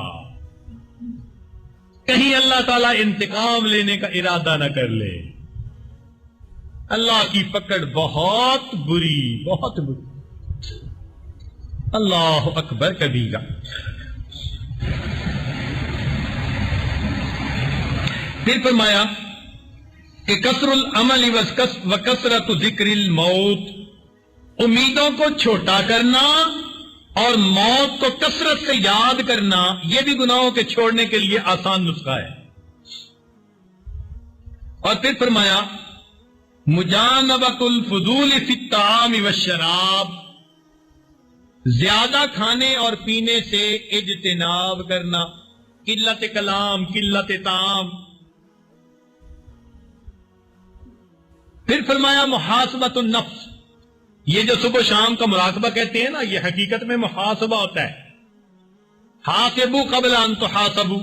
Speaker 1: کہیں اللہ تعالیٰ انتقام لینے کا ارادہ نہ کر لے۔ اللہ کی پکڑ بہت بری، بہت بری۔ اللہ اکبر کبیرہ۔ پھر فرمایا کہ کثر العمل وکثرت ذکر الموت، امیدوں کو چھوٹا کرنا اور موت کو کثرت سے یاد کرنا، یہ بھی گناہوں کے چھوڑنے کے لیے آسان نسخہ ہے۔ اور پھر فرمایا مجانبۃ الفضول فی الطعام والشراب، زیادہ کھانے اور پینے سے اجتناب کرنا، قلت کلام، قلت طعام۔ پھر فرمایا محاسبۃ النفس، یہ جو صبح شام کا مراقبہ کہتے ہیں نا، یہ حقیقت میں محاسبہ ہوتا ہے۔ حاسبوا قبل ان تحاسبوا،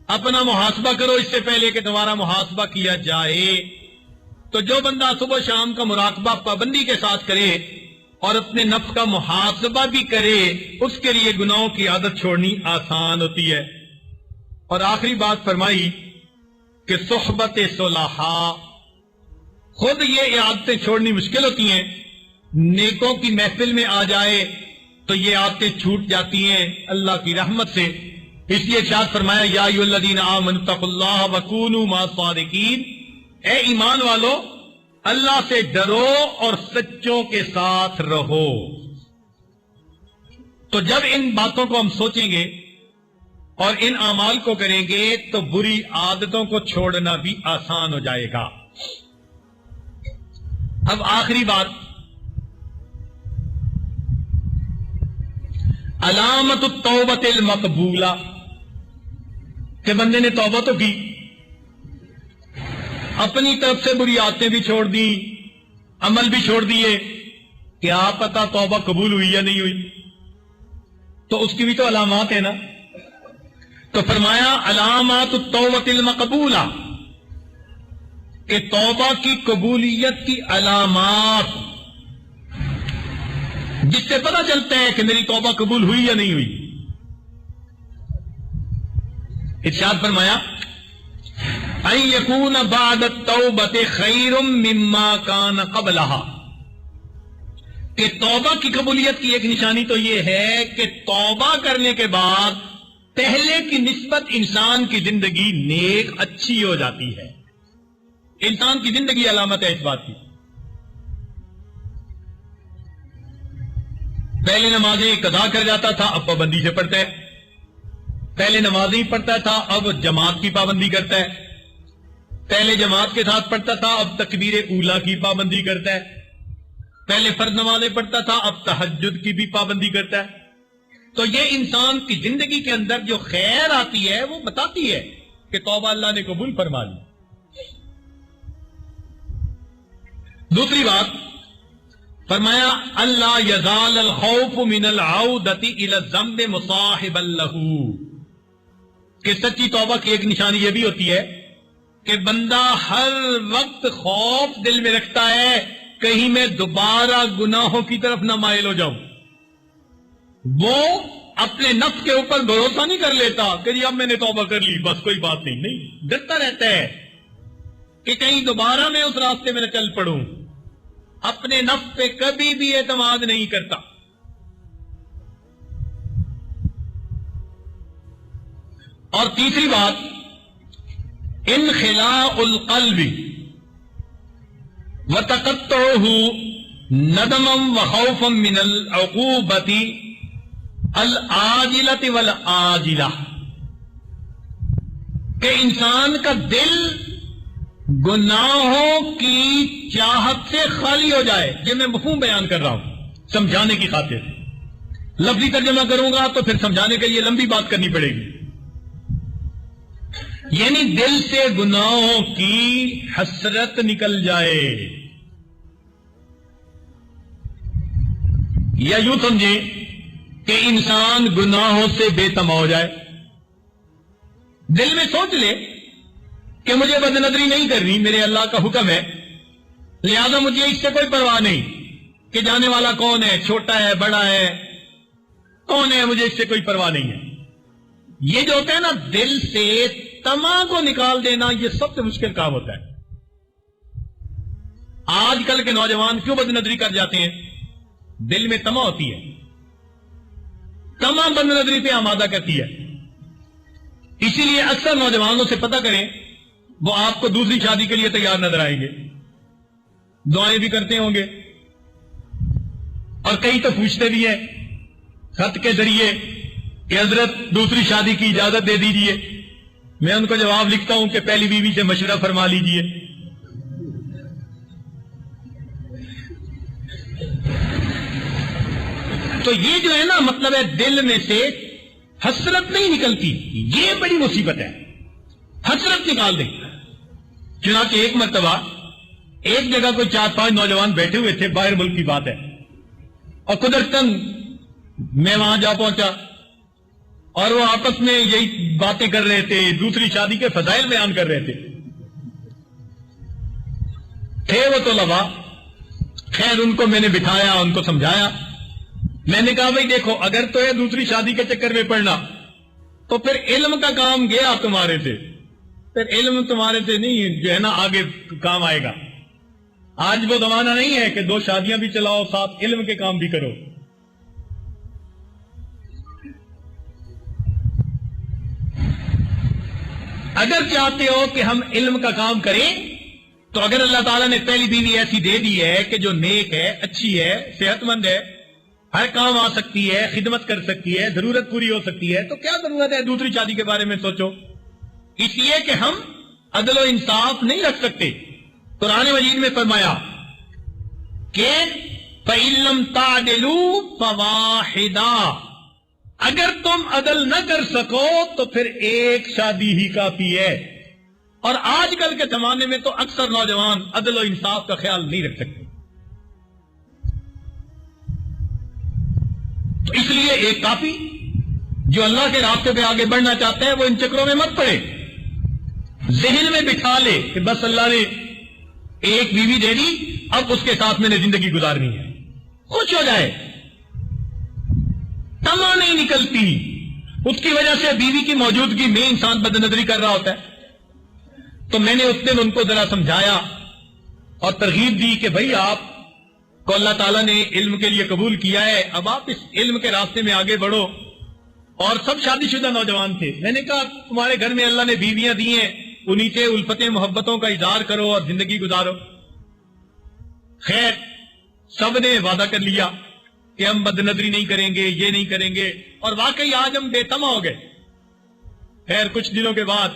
Speaker 1: اپنا محاسبہ کرو اس سے پہلے کہ تمہارا محاسبہ کیا جائے۔ تو جو بندہ صبح شام کا مراقبہ پابندی کے ساتھ کرے اور اپنے نفس کا محاسبہ بھی کرے، اس کے لیے گناہوں کی عادت چھوڑنی آسان ہوتی ہے۔ اور آخری بات فرمائی کہ صحبت صلحاء، خود یہ عادتیں چھوڑنی مشکل ہوتی ہیں، نیکوں کی محفل میں آ جائے تو یہ عادتیں چھوٹ جاتی ہیں اللہ کی رحمت سے۔ اس لیے ارشاد فرمایا یا ایھا الذین آمنوا اتقوا اللہ وکونوا مع الصادقین، اے ایمان والو اللہ سے ڈرو اور سچوں کے ساتھ رہو۔ تو جب ان باتوں کو ہم سوچیں گے اور ان اعمال کو کریں گے تو بری عادتوں کو چھوڑنا بھی آسان ہو جائے گا۔ اب آخری بات، علامت التوبۃ المقبولہ، کہ بندے نے توبہ تو کی، اپنی طرف سے بری عادتیں بھی چھوڑ دی، عمل بھی چھوڑ دیے، کیا پتہ توبہ قبول ہوئی یا نہیں ہوئی؟ تو اس کی بھی تو علامات ہیں نا۔ تو فرمایا علامات التوبۃ المقبولہ، کہ توبہ کی قبولیت کی علامات، جس سے پتہ چلتا ہے کہ میری توبہ قبول ہوئی یا نہیں ہوئی۔ ارشاد فرمایا ان یکون بعد التوبۃ خیر مما کان قبلہا، کہ توبہ کی قبولیت کی ایک نشانی تو یہ ہے کہ توبہ کرنے کے بعد پہلے کی نسبت انسان کی زندگی نیک اچھی ہو جاتی ہے۔ انسان کی زندگی علامت ہے اس بات کی۔ پہلے نمازیں قضا کر جاتا تھا، اب پابندی سے پڑھتا ہے۔ پہلے نمازیں پڑھتا تھا، اب جماعت کی پابندی کرتا ہے۔ پہلے جماعت کے ساتھ پڑھتا تھا، اب تکبیر اولیٰ کی پابندی کرتا ہے۔ پہلے فرض نمازیں پڑھتا تھا، اب تہجد کی بھی پابندی کرتا ہے۔ تو یہ انسان کی زندگی کے اندر جو خیر آتی ہے وہ بتاتی ہے کہ توبہ اللہ نے قبول فرما لی۔ دوسری بات فرمایا اللہ یزال الخوف من العودۃ الی الذنب مصاحبا لہ، کہ سچی توبہ کی ایک نشانی یہ بھی ہوتی ہے کہ بندہ ہر وقت خوف دل میں رکھتا ہے کہیں میں دوبارہ گناہوں کی طرف نہ مائل ہو جاؤں۔ وہ اپنے نفس کے اوپر بھروسہ نہیں کر لیتا کہ جی اب میں نے توبہ کر لی بس کوئی بات نہیں. نہیں، ڈرتا رہتا ہے کہ کہیں دوبارہ میں اس راستے میں نہ چل پڑوں. اپنے نفس پہ کبھی بھی اعتماد نہیں کرتا. اور تیسری بات، انخلاء القلب وتقطعه ندما وخوفا من العقوبة العاجلة والآجلة، کہ انسان کا دل گناہوں کی چاہت سے خالی ہو جائے. یہ میں مفہوم بیان کر رہا ہوں سمجھانے کی خاطر. لفظی ترجمہ کروں گا تو پھر سمجھانے کے لیے لمبی بات کرنی پڑے گی. یعنی دل سے گناہوں کی حسرت نکل جائے، یا یوں سمجھیں کہ انسان گناہوں سے بے تما ہو جائے. دل میں سوچ لے کہ مجھے بد نظری نہیں کرنی، میرے اللہ کا حکم ہے، لہذا مجھے اس سے کوئی پرواہ نہیں کہ جانے والا کون ہے، چھوٹا ہے بڑا ہے کون ہے، مجھے اس سے کوئی پرواہ نہیں ہے. یہ جو ہوتا ہے نا دل سے تما کو نکال دینا، یہ سب سے مشکل کام ہوتا ہے. آج کل کے نوجوان کیوں بد نظری کر جاتے ہیں؟ دل میں تما ہوتی ہے، تما بد نظری پہ آمادہ کرتی ہے. اسی لیے اکثر نوجوانوں سے پتہ کریں، وہ آپ کو دوسری شادی کے لیے تیار نظر آئیں گے، دعائیں بھی کرتے ہوں گے، اور کئی تو پوچھتے بھی ہیں خط کے ذریعے کہ حضرت دوسری شادی کی اجازت دے دیجئے. میں ان کو جواب لکھتا ہوں کہ پہلی بیوی سے مشورہ فرما لیجئے. تو یہ جو ہے نا مطلب ہے دل میں سے حسرت نہیں نکلتی، یہ بڑی مصیبت ہے. حسرت نکال دیں. چنانچہ ایک مرتبہ ایک جگہ کوئی 4-5 نوجوان بیٹھے ہوئے تھے، باہر ملک کی بات ہے، اور قدرتاً میں وہاں جا پہنچا اور وہ آپس میں یہی باتیں کر رہے تھے، دوسری شادی کے فضائل بیان کر رہے تھے وہ طلباء. خیر ان کو میں نے بٹھایا، ان کو سمجھایا. میں نے کہا بھائی دیکھو، اگر تو یہ دوسری شادی کے چکر میں پڑنا تو پھر علم کا کام گیا تمہارے سے، پھر علم تمہارے سے نہیں جو ہے نا آگے کام آئے گا. آج وہ زمانہ نہیں ہے کہ 2 شادیاں بھی چلاؤ ساتھ علم کے کام بھی کرو. اگر چاہتے ہو کہ ہم علم کا کام کریں تو اگر اللہ تعالیٰ نے پہلی بیوی ایسی دے دی ہے کہ جو نیک ہے، اچھی ہے، صحت مند ہے، ہر کام آ سکتی ہے، خدمت کر سکتی ہے، ضرورت پوری ہو سکتی ہے، تو کیا ضرورت ہے دوسری شادی کے بارے میں سوچو. اس لیے کہ ہم عدل و انصاف نہیں رکھ سکتے. قرآن مجید میں فرمایا کہ فَإِن لَّمْ تَعْدِلُوا فَوَاحِدًا، اگر تم عدل نہ کر سکو تو پھر ایک شادی ہی کافی ہے. اور آج کل کے زمانے میں تو اکثر نوجوان عدل و انصاف کا خیال نہیں رکھ سکتے. تو اس لیے ایک کافی، جو اللہ کے راستے پہ آگے بڑھنا چاہتے ہیں وہ ان چکروں میں مت پڑے. ذہن میں بٹھا لے کہ بس اللہ نے ایک بیوی دے دی، اب اس کے ساتھ میں نے زندگی گزارنی ہے، خوش ہو جائے. تما نہیں نکلتی، اس کی وجہ سے بیوی کی موجودگی میں انسان بد نظری کر رہا ہوتا ہے. تو میں نے اس دن ان کو ذرا سمجھایا اور ترغیب دی کہ بھائی آپ کو اللہ تعالیٰ نے علم کے لیے قبول کیا ہے، اب آپ اس علم کے راستے میں آگے بڑھو. اور سب شادی شدہ نوجوان تھے. میں نے کہا تمہارے گھر میں اللہ نے بیویاں دی ہیں، انہی سے الفتیں محبتوں کا اظہار کرو اور زندگی گزارو. خیر سب نے وعدہ کر لیا کہ ہم بد نظری نہیں کریں گے، یہ نہیں کریں گے، اور واقعی آج ہم بے تما ہو گئے. خیر کچھ دنوں کے بعد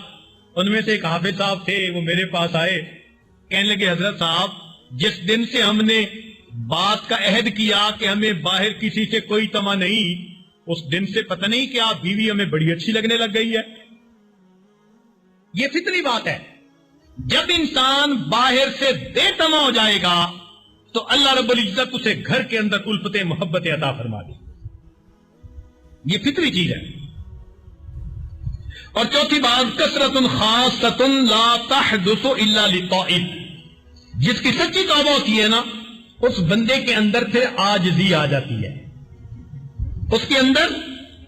Speaker 1: ان میں سے ایک حافظ صاحب تھے، وہ میرے پاس آئے، کہنے لگے حضرت صاحب جس دن سے ہم نے بات کا عہد کیا کہ ہمیں باہر کسی سے کوئی تما نہیں، اس دن سے پتہ نہیں کیا بیوی ہمیں بڑی اچھی لگنے لگ گئی ہے. یہ فطری بات ہے. جب انسان باہر سے بے تما ہو جائے گا تو اللہ رب العزت اسے گھر کے اندر الفت محبت عطا فرما دے. یہ فطری چیز ہے. اور چوتھی بات، کثرت خاصۃ لا تحدث الا للطائب. جس کی سچی توبہ ہوتی ہے نا، اس بندے کے اندر پھر عاجزی آ جاتی ہے، اس کے اندر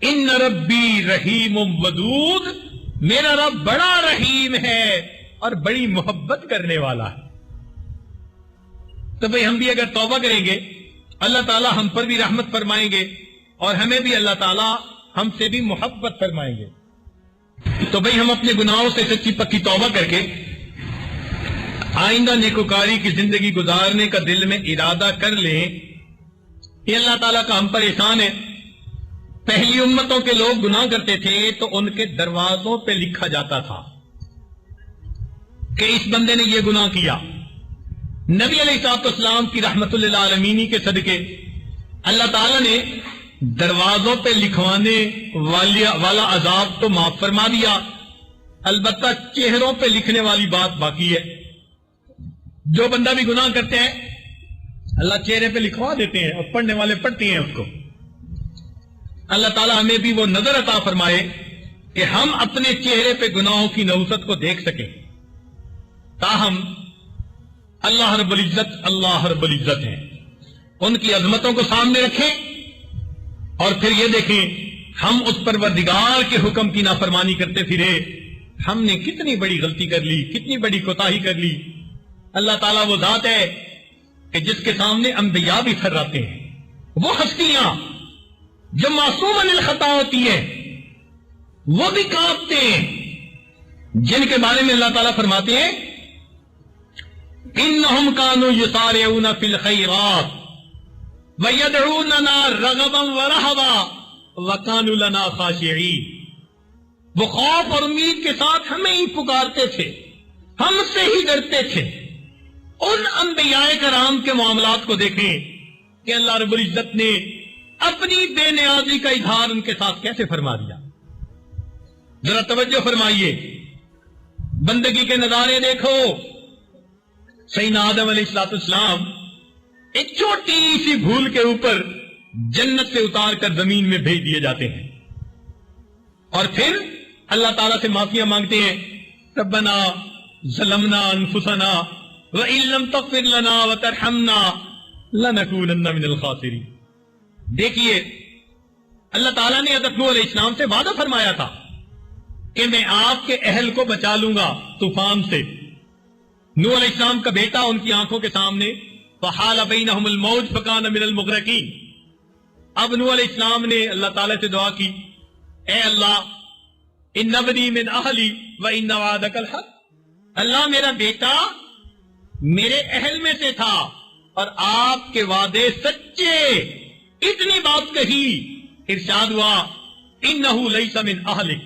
Speaker 1: ان ربی رحیم ودود، میرا رب بڑا رحیم ہے اور بڑی محبت کرنے والا ہے۔ تو بھئی ہم بھی اگر توبہ کریں گے اللہ تعالیٰ ہم پر بھی رحمت فرمائیں گے اور ہمیں بھی اللہ تعالیٰ ہم سے بھی محبت فرمائیں گے۔ تو بھئی ہم اپنے گناہوں سے سچی پکی توبہ کر کے آئندہ نیکوکاری کی زندگی گزارنے کا دل میں ارادہ کر لیں۔ یہ اللہ تعالیٰ کا ہم پر احسان ہے۔ پہلی امتوں کے لوگ گناہ کرتے تھے تو ان کے دروازوں پہ لکھا جاتا تھا کہ اس بندے نے یہ گناہ کیا۔ نبی علیہ السلام کی رحمت للعالمین کے صدقے اللہ تعالیٰ نے دروازوں پہ لکھوانے والا عذاب تو معاف فرما دیا، البتہ چہروں پہ لکھنے والی بات باقی ہے۔ جو بندہ بھی گناہ کرتے ہیں اللہ چہرے پہ لکھوا دیتے ہیں اور پڑھنے والے پڑھتے ہیں اس کو۔ اللہ تعالیٰ ہمیں بھی وہ نظر عطا فرمائے کہ ہم اپنے چہرے پہ گناہوں کی نحوست کو دیکھ سکیں۔ تاہم اللہ رب العزت ہیں، ان کی عظمتوں کو سامنے رکھیں اور پھر یہ دیکھیں ہم اس پروردگار کے حکم کی نافرمانی کرتے پھرے، ہم نے کتنی بڑی غلطی کر لی، کتنی بڑی کوتاہی کر لی۔ اللہ تعالیٰ وہ ذات ہے کہ جس کے سامنے انبیاء بھی تھراتے ہیں، وہ ہستیاں جو معصوم عن الخطا ہوتی ہیں وہ بھی کانپتے ہیں، جن کے بارے میں اللہ تعالیٰ فرماتے ہیں انہم کانوا یسارعون فی الخیرات ویدعوننا رغبا ورہبا وکانوا لنا خاشعین۔ وہ خوف اور امید کے ساتھ ہمیں ہی پکارتے تھے، ہم سے ہی ڈرتے تھے۔ ان انبیاء کرام کے معاملات کو دیکھیں کہ اللہ رب العزت نے اپنی بے نیازی کا اظہار ان کے ساتھ کیسے فرما دیا۔ ذرا توجہ فرمائیے، بندگی کے نظارے دیکھو۔ سیدنا آدم علیہ السلام ایک چھوٹی سی بھول کے اوپر جنت سے اتار کر زمین میں بھیج دیے جاتے ہیں اور پھر اللہ تعالیٰ سے معافیاں مانگتے ہیں، ربنا ظلمنا انفسنا وَإِن لَّمْ تَغْفِرْ لَنَا وَتَرْحَمْنَا لَنَكُونَنَّ مِنَ الْخَاسِرِينَ۔ دیکھیے اللہ تعالیٰ نے حضرت نوح علیہ السلام سے وعدہ فرمایا تھا کہ میں آپ کے اہل کو بچا لوں گا طوفان سے۔ نوح علیہ السلام کا بیٹا ان کی آنکھوں کے سامنے، فحال بینہم الموج فکان من المغرقین۔ اب نوح علیہ السلام نے اللہ تعالیٰ سے دعا کی، اے اللہ ان ابنی من اہلی وان وعدک الحق، اللہ میرا بیٹا میرے اہل میں سے تھا اور آپ کے وعدے سچے۔ اتنی بات کہی، ارشاد ہوا انہو لیس من اہلک،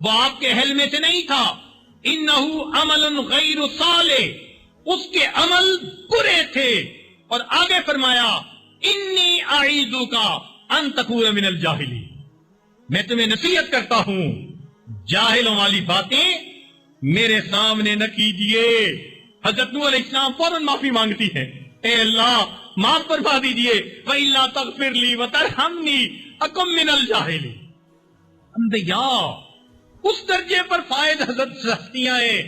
Speaker 1: وہ آپ کے اہل میں سے نہیں تھا، انہو عمل غیر صالح، اس کے عمل برے تھے۔ اور آگے فرمایا انی اعیذک ان تکون من الجاہلین، میں تمہیں نصیحت کرتا ہوں جاہلوں والی باتیں میرے سامنے نہ کیجیے۔ حضرت نوح علیہ السلام فوراً معافی مانگتی ہیں، اے اللہ معاف فرما دیجیے، وَإِلَّا تَغْفِرْ لِي وَتَرْحَمْنِي أَكُن مِّنَ الْجَاهِلِينَ۔ انبیاء اس درجے پر فائد حضرت ہستیاں ہیں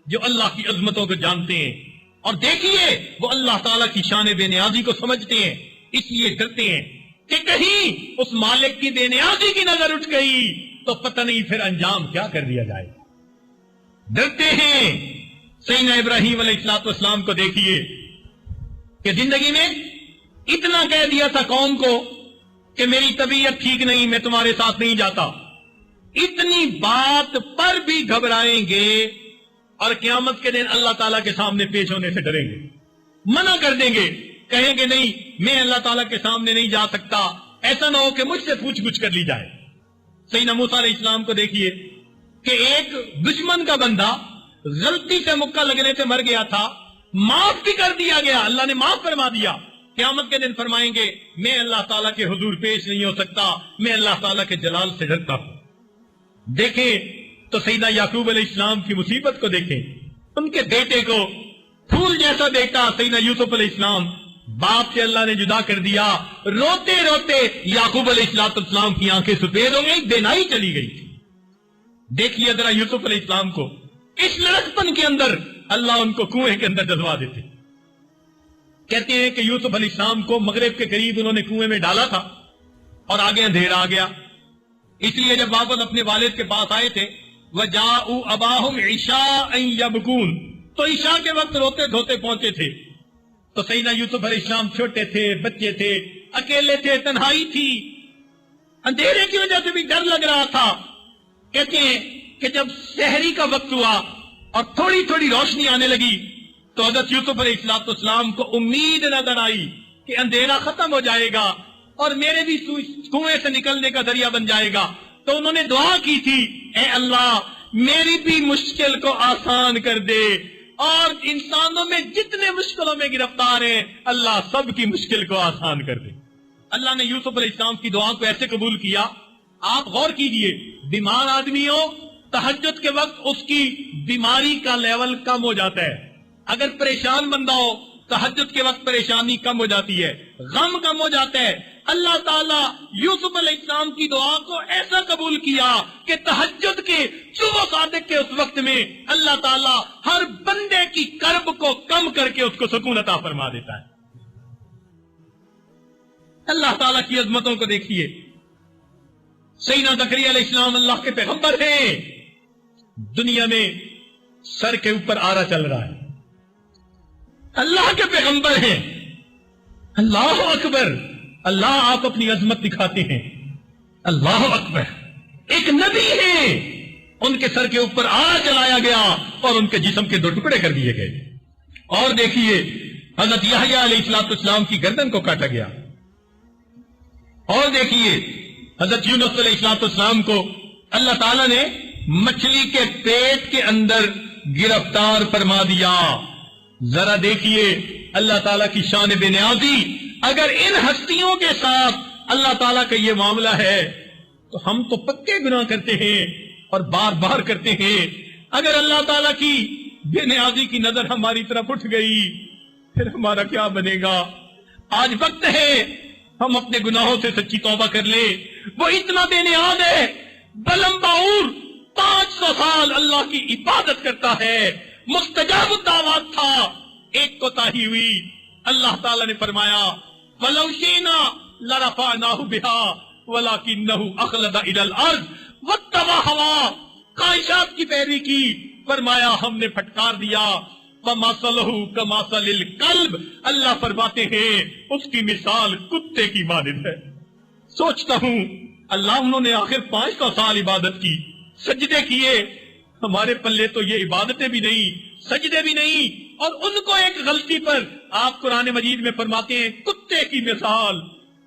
Speaker 1: جو اللہ کی عظمتوں کو جانتے ہیں اور دیکھیے وہ اللہ تعالیٰ کی شان بے نیازی کو سمجھتے ہیں، اس لیے ڈرتے ہیں کہ کہیں اس مالک کی بے نیازی کی نظر اٹھ گئی تو پتہ نہیں پھر انجام کیا کر دیا جائے۔ ڈرتے ہیں۔ سیدنا ابراہیم علیہ السلام کو دیکھیے کہ زندگی میں اتنا کہہ دیا تھا قوم کو کہ میری طبیعت ٹھیک نہیں، میں تمہارے ساتھ نہیں جاتا۔ اتنی بات پر بھی گھبرائیں گے اور قیامت کے دن اللہ تعالیٰ کے سامنے پیش ہونے سے ڈریں گے، منع کر دیں گے، کہیں گے نہیں میں اللہ تعالیٰ کے سامنے نہیں جا سکتا، ایسا نہ ہو کہ مجھ سے پوچھ گچھ کر لی جائے۔ سیدنا موسیٰ علیہ السلام کو دیکھیے کہ ایک دشمن کا بندہ غلطی سے مکہ لگنے سے مر گیا تھا، معاف بھی کر دیا گیا، اللہ نے معاف فرما دیا۔ قیامت کے دن فرمائیں گے میں اللہ تعالیٰ کے حضور پیش نہیں ہو سکتا، میں اللہ تعالیٰ کے جلال سے ڈرتا ہوں۔ دیکھیں تو سیدنا یعقوب علیہ السلام کی مصیبت کو دیکھیں، ان کے بیٹے کو، پھول جیسا بیٹا سیدنا یوسف علیہ السلام، باپ سے اللہ نے جدا کر دیا، روتے روتے یعقوب علیہ السلام کی آنکھیں سفید ہو گئی، بینائی چلی گئی تھی۔ دیکھیے ذرا یوسف علیہ السلام کو، اس لڑکپن کے اندر اللہ ان کو کنویں کے اندر دبوا دیتے۔ کہتے ہیں کہ یوسف علیہ السلام کو مغرب کے قریب انہوں نے کنویں میں ڈالا تھا اور آگے اندھیرا آ گیا، اس لیے جب واپس اپنے والد کے پاس آئے تھے وَجَاءُوا أَبَاهُمْ عِشَاءً يَبْكُونَ، تو عشاء کے وقت روتے دھوتے پہنچے تھے. تو سیدنا یوسف علیہ السلام چھوٹے تھے، بچے تھے، اکیلے تھے، تنہائی تھی، اندھیرے کی وجہ سے بھی ڈر لگ رہا تھا. کہتے ہیں کہ جب سحری کا وقت ہوا اور تھوڑی تھوڑی روشنی آنے لگی تو حضرت یوسف علیہ السلام کو امید نظر آئی کہ اندھیرا ختم ہو جائے گا اور میرے بھی کنویں سے نکلنے کا ذریعہ بن جائے گا. تو انہوں نے دعا کی تھی، اے اللہ میری بھی مشکل کو آسان کر دے، اور انسانوں میں جتنے مشکلوں میں گرفتار ہیں اللہ سب کی مشکل کو آسان کر دے. اللہ نے یوسف علیہ السلام کی دعا کو ایسے قبول کیا. آپ غور کیجئے، بیمار آدمی ہو تہجد کے وقت اس کی بیماری کا لیول کم ہو جاتا ہے. اگر پریشان بندہ ہو تہجد کے وقت پریشانی کم ہو جاتی ہے، غم کم ہو جاتا ہے. اللہ تعالیٰ یوسف علیہ السلام کی دعا کو ایسا قبول کیا کہ تہجد کے صبح صادق کے اس وقت میں اللہ تعالیٰ ہر بندے کی کرب کو کم کر کے اس کو سکون عطا فرما دیتا ہے. اللہ تعالیٰ کی عظمتوں کو دیکھیے. سیدنا زکریا علیہ السلام اللہ کے پیغمبر ہیں، دنیا میں سر کے اوپر آرا چل رہا ہے، اللہ کے پیغمبر ہیں. اللہ اکبر، اللہ آپ اپنی عظمت دکھاتے ہیں. اللہ اکبر، ایک نبی ہیں، ان کے سر کے اوپر آرا چلایا گیا اور ان کے جسم کے 2 ٹکڑے کر دیے گئے. اور دیکھیے حضرت یحییٰ علیہ السلام کی گردن کو کاٹا گیا. اور دیکھیے حضرت یونس علیہ السلام کو اللہ تعالیٰ نے مچھلی کے پیٹ کے اندر گرفتار فرما دیا. ذرا دیکھیے اللہ تعالیٰ کی شان بے نیازی. اگر ان ہستیوں کے ساتھ اللہ تعالیٰ کا یہ معاملہ ہے تو ہم تو پکے گناہ کرتے ہیں اور بار بار کرتے ہیں. اگر اللہ تعالیٰ کی بے نیازی کی نظر ہماری طرف اٹھ گئی پھر ہمارا کیا بنے گا؟ آج وقت ہے ہم اپنے گناہوں سے سچی توبہ کر لیں. وہ اتنا بے نیاز ہے، بلم باور 500 سال اللہ کی عبادت کرتا ہے، مستجاب الدعوات تھا. ایک کوتاہی ہوئی، اللہ تعالیٰ نے فرمایا وَلَوْ شِئْنَا لَرَفَعْنَاهُ بِهَا وَلَكِنَّهُ أَخْلَدَ إِلَى الْأَرْضِ وَاتَّبَعَ هَوَاهُ. خواہشات کی پیروی کی، فرمایا ہم نے پھٹکار دیا. فَمَثَلُهُ كَمَثَلِ الْكَلْبِ، اللہ فرماتے ہیں اس کی مثال کتے کی مانند ہے. سوچتا ہوں اللہ انہوں نے آخر 500 سال عبادت کی، سجدے کیے، ہمارے پلے تو یہ عبادتیں بھی نہیں، سجدے بھی نہیں، اور ان کو ایک غلطی پر آپ قرآن مجید میں فرماتے ہیں کتے کی مثال.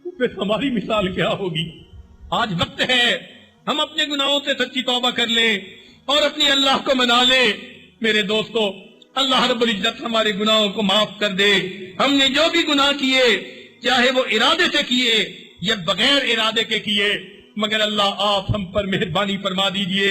Speaker 1: پھر ہماری مثال کیا ہوگی؟ آج وقت ہے ہم اپنے گناہوں سے سچی توبہ کر لیں اور اپنی اللہ کو منا لیں. میرے دوستو، اللہ رب العزت ہمارے گناہوں کو معاف کر دے. ہم نے جو بھی گناہ کیے چاہے وہ ارادے سے کیے یا بغیر ارادے کے کیے، مگر اللہ آپ ہم پر مہربانی فرما دیجئے.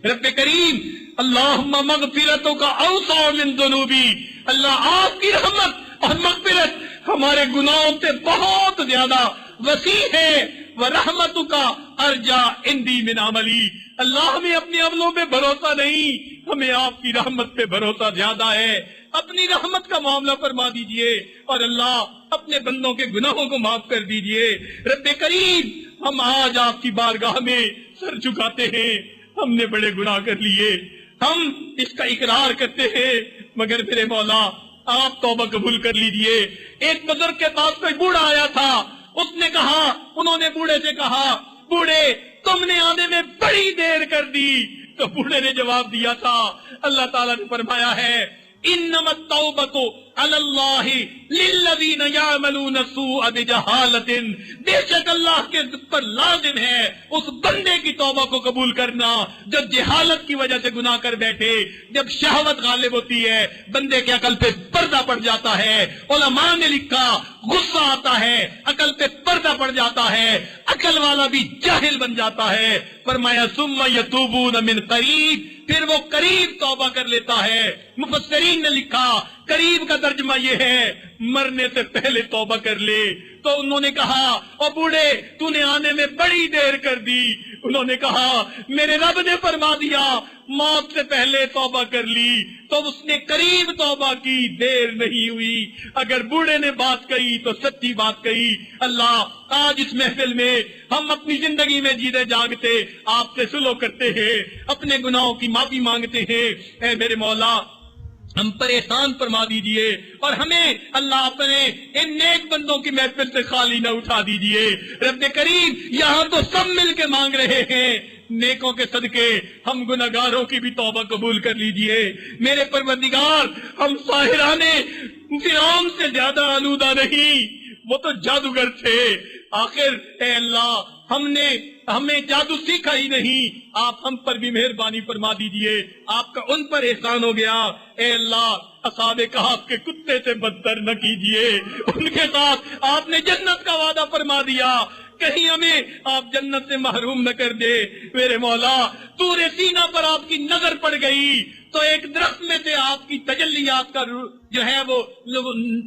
Speaker 1: رب کریم اللہم مغفرتوں کا اوسع من ذنوبی، اللہ آپ کی رحمت اور مغفرت ہمارے گناہوں سے بہت زیادہ وسیع ہے. وَرَحْمَتُكَ أَرْجَى عِنْدِي مِنْ عَمَلِي، اللہ ہمیں اپنے عملوں پہ بھروسہ نہیں، ہمیں آپ کی رحمت پہ بھروسہ زیادہ ہے. اپنی رحمت کا معاملہ فرما دیجئے اور اللہ اپنے بندوں کے گناہوں کو معاف کر دیجئے. رب کریم ہم آج آپ کی بارگاہ میں سر جھکاتے ہیں، ہم نے بڑے گناہ کر لیے، ہم اس کا اقرار کرتے ہیں، مگر میرے مولا آپ توبہ قبول کر لیجئے. ایک بزرگ کے پاس کوئی بوڑھا آیا تھا، اس نے کہا، انہوں نے بوڑھے سے کہا بوڑھے تم نے آنے میں بڑی دیر کر دی. تو بوڑھے نے جواب دیا تھا، اللہ تعالیٰ نے فرمایا ہے انما التوبۃ علی اللہ للذین یعملون السوء بجہالۃ، بے شک اللہ کے پر لازم ہے اس بندے کی توبہ کو قبول کرنا جو جہالت کی وجہ سے گناہ کر بیٹھے. جب شہوت غالب ہوتی ہے بندے کے عقل پہ پردہ پڑ جاتا ہے. علماء نے لکھا غصہ آتا ہے، عقل پہ پردہ پڑ جاتا ہے، عقل والا بھی جاہل بن جاتا ہے. فرمایا ثم یتوبون من قریب، پھر وہ قریب توبہ کر لیتا ہے. مفسرین نے لکھا قریب کا ترجمہ یہ ہے مرنے سے پہلے توبہ کر لے۔ تو انہوں نے کہا او بوڑھے تو نے آنے میں بڑی دیر کر دی۔ انہوں نے کہا میرے رب نے فرما دیا موت سے پہلے توبہ کر لی، تو اس نے قریب توبہ کی، دیر نہیں ہوئی۔ اگر بوڑھے نے بات کہی تو سچی بات کہی۔ اللہ آج اس محفل میں ہم اپنی زندگی میں جیتے جاگتے آپ سے سلو کرتے ہیں، اپنے گناہوں کی معافی مانگتے ہیں۔ اے میرے مولا ہم پریشان فرما دیجئے اور ہمیں اللہ اپنے ان نیک بندوں کی محفل سے خالی نہ اٹھا دیجئے۔ رب کریم یہاں تو سب مل کے مانگ رہے ہیں، نیکوں کے صدقے ہم گناہگاروں کی بھی توبہ قبول کر لیجئے۔ میرے پروردگار ہم ساحرانے فرعون سے زیادہ آلودہ نہیں، وہ تو جادوگر تھے۔ آخر اے اللہ ہمیں جادو سیکھا ہی نہیں، آپ ہم پر بھی مہربانی فرما دیجئے، آپ کا ان پر احسان ہو گیا۔ اے اللہ اصحاب کہف کے کتے سے بدتر نہ کیجئے، ان کے ساتھ آپ نے جنت کا وعدہ فرما دیا، کہیں ہمیں آپ جنت سے محروم نہ کر دے۔ میرے مولا طور سینا پر آپ کی نظر پڑ گئی تو ایک درخت میں سے آپ کی تجلیات کا جو ہے وہ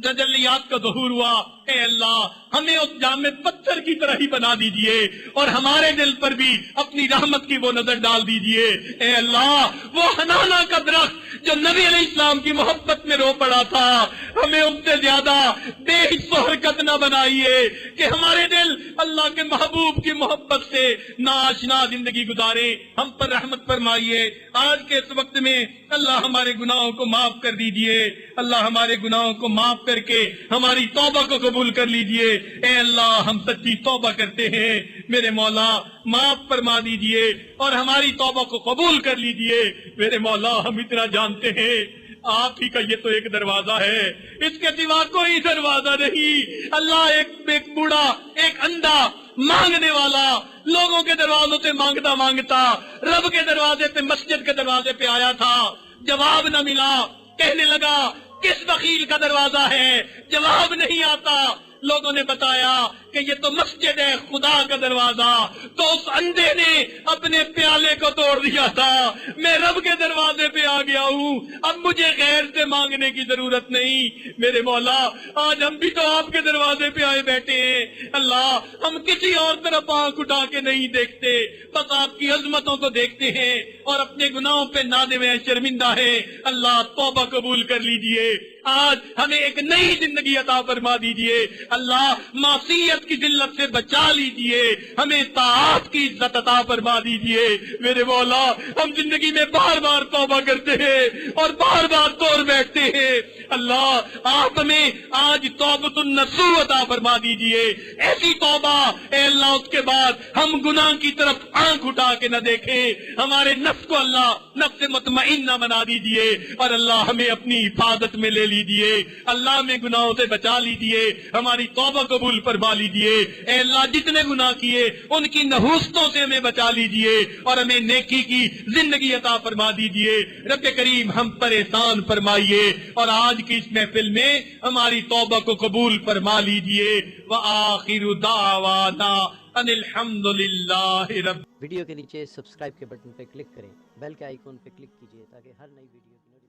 Speaker 1: تجلیات کا ظہور ہوا۔ اے اللہ ہمیں اس جامد پتھر کی طرح ہی بنا دیجئے اور ہمارے دل پر بھی اپنی رحمت کی وہ نظر ڈال دیجئے۔ اے اللہ وہ حنانا کا درخت جو نبی علیہ السلام کی محبت میں رو پڑا تھا، ہمیں ان سے زیادہ بے حس و حرکت نہ بنائیے کہ ہمارے دل اللہ کے محبوب کی محبت سے ناآشنا زندگی گزارے۔ ہم پر رحمت فرمائیے۔ آج کے اس وقت میں اللہ ہمارے گناہوں کو معاف کر دیجئے، اللہ ہمارے گناہوں کو معاف کر کے ہماری توبہ کو قبول کر لیجئے۔ اے اللہ ہم سچی توبہ کرتے ہیں، میرے مولا معاف فرما دیجئے اور ہماری توبہ کو قبول کر لیجئے۔ میرے مولا ہم اتنا جانتے ہیں آپ ہی کا یہ تو ایک دروازہ ہے، اس کے سوا کوئی دروازہ نہیں۔ اللہ ایک بوڑھا ایک اندھا مانگنے والا لوگوں کے دروازوں سے مانگتا مانگتا رب کے دروازے پہ مسجد کے دروازے پہ آیا تھا، جواب نہ ملا، کہنے لگا کس بخیل کا دروازہ ہے، جواب نہیں آتا۔ لوگوں نے بتایا کہ یہ تو مسجد ہے خدا کا دروازہ، تو اس اندھے نے اپنے پیالے کو توڑ دیا تھا، میں رب کے دروازے پہ آ گیا ہوں، اب مجھے غیر سے مانگنے کی ضرورت نہیں۔ میرے مولا آج ہم بھی تو آپ کے دروازے پہ آئے بیٹھے ہیں، اللہ ہم کسی اور طرف آنکھ اٹھا کے نہیں دیکھتے، بس آپ کی عظمتوں کو دیکھتے ہیں اور اپنے گناہوں پہ نادم ہیں، شرمندہ ہیں۔ اللہ توبہ قبول کر لیجئے، آج ہمیں ایک نئی زندگی عطا فرما دیجئے، اللہ معصیت کی ذلت سے بچا لیجئے، ہمیں طاعت کی عزت عطا فرما دیجئے۔ میرے مولا ہم زندگی میں بار بار توبہ کرتے ہیں اور بار بار توڑ بیٹھتے ہیں، اللہ آپ ہمیں آج توبۃ النصوح عطا فرما دیجئے، ایسی توبہ اے اللہ اس کے بعد ہم گناہ کی طرف آنکھ اٹھا کے نہ دیکھیں، ہمارے نفس کو اللہ نفس مطمئنہ بنا دیجئے اور اللہ ہمیں اپنی حفاظت میں لے لیجئے، اللہ میں گناہوں سے بچا لیجئے، ہماری توبہ قبول فرما لیجئے۔ اے اللہ جتنے گناہ کیے ان کی نحوستوں سے ہمیں بچا لیجئے اور ہمیں نیکی کی زندگی عطا فرما دیجئے۔ رب کریم ہم پر احسان فرمائیے اور آج کی اس محفل میں ہماری توبہ کو قبول فرما لیجئے۔ وآخر دعوانا ان الحمدللہ رب۔
Speaker 2: ویڈیو کے نیچے سبسکرائب کے بٹن پہ کلک کریں، بیل کے آئیکن پہ کلک کیجئے تاکہ ہر نئی ویڈیو کی نوٹیفیکیشن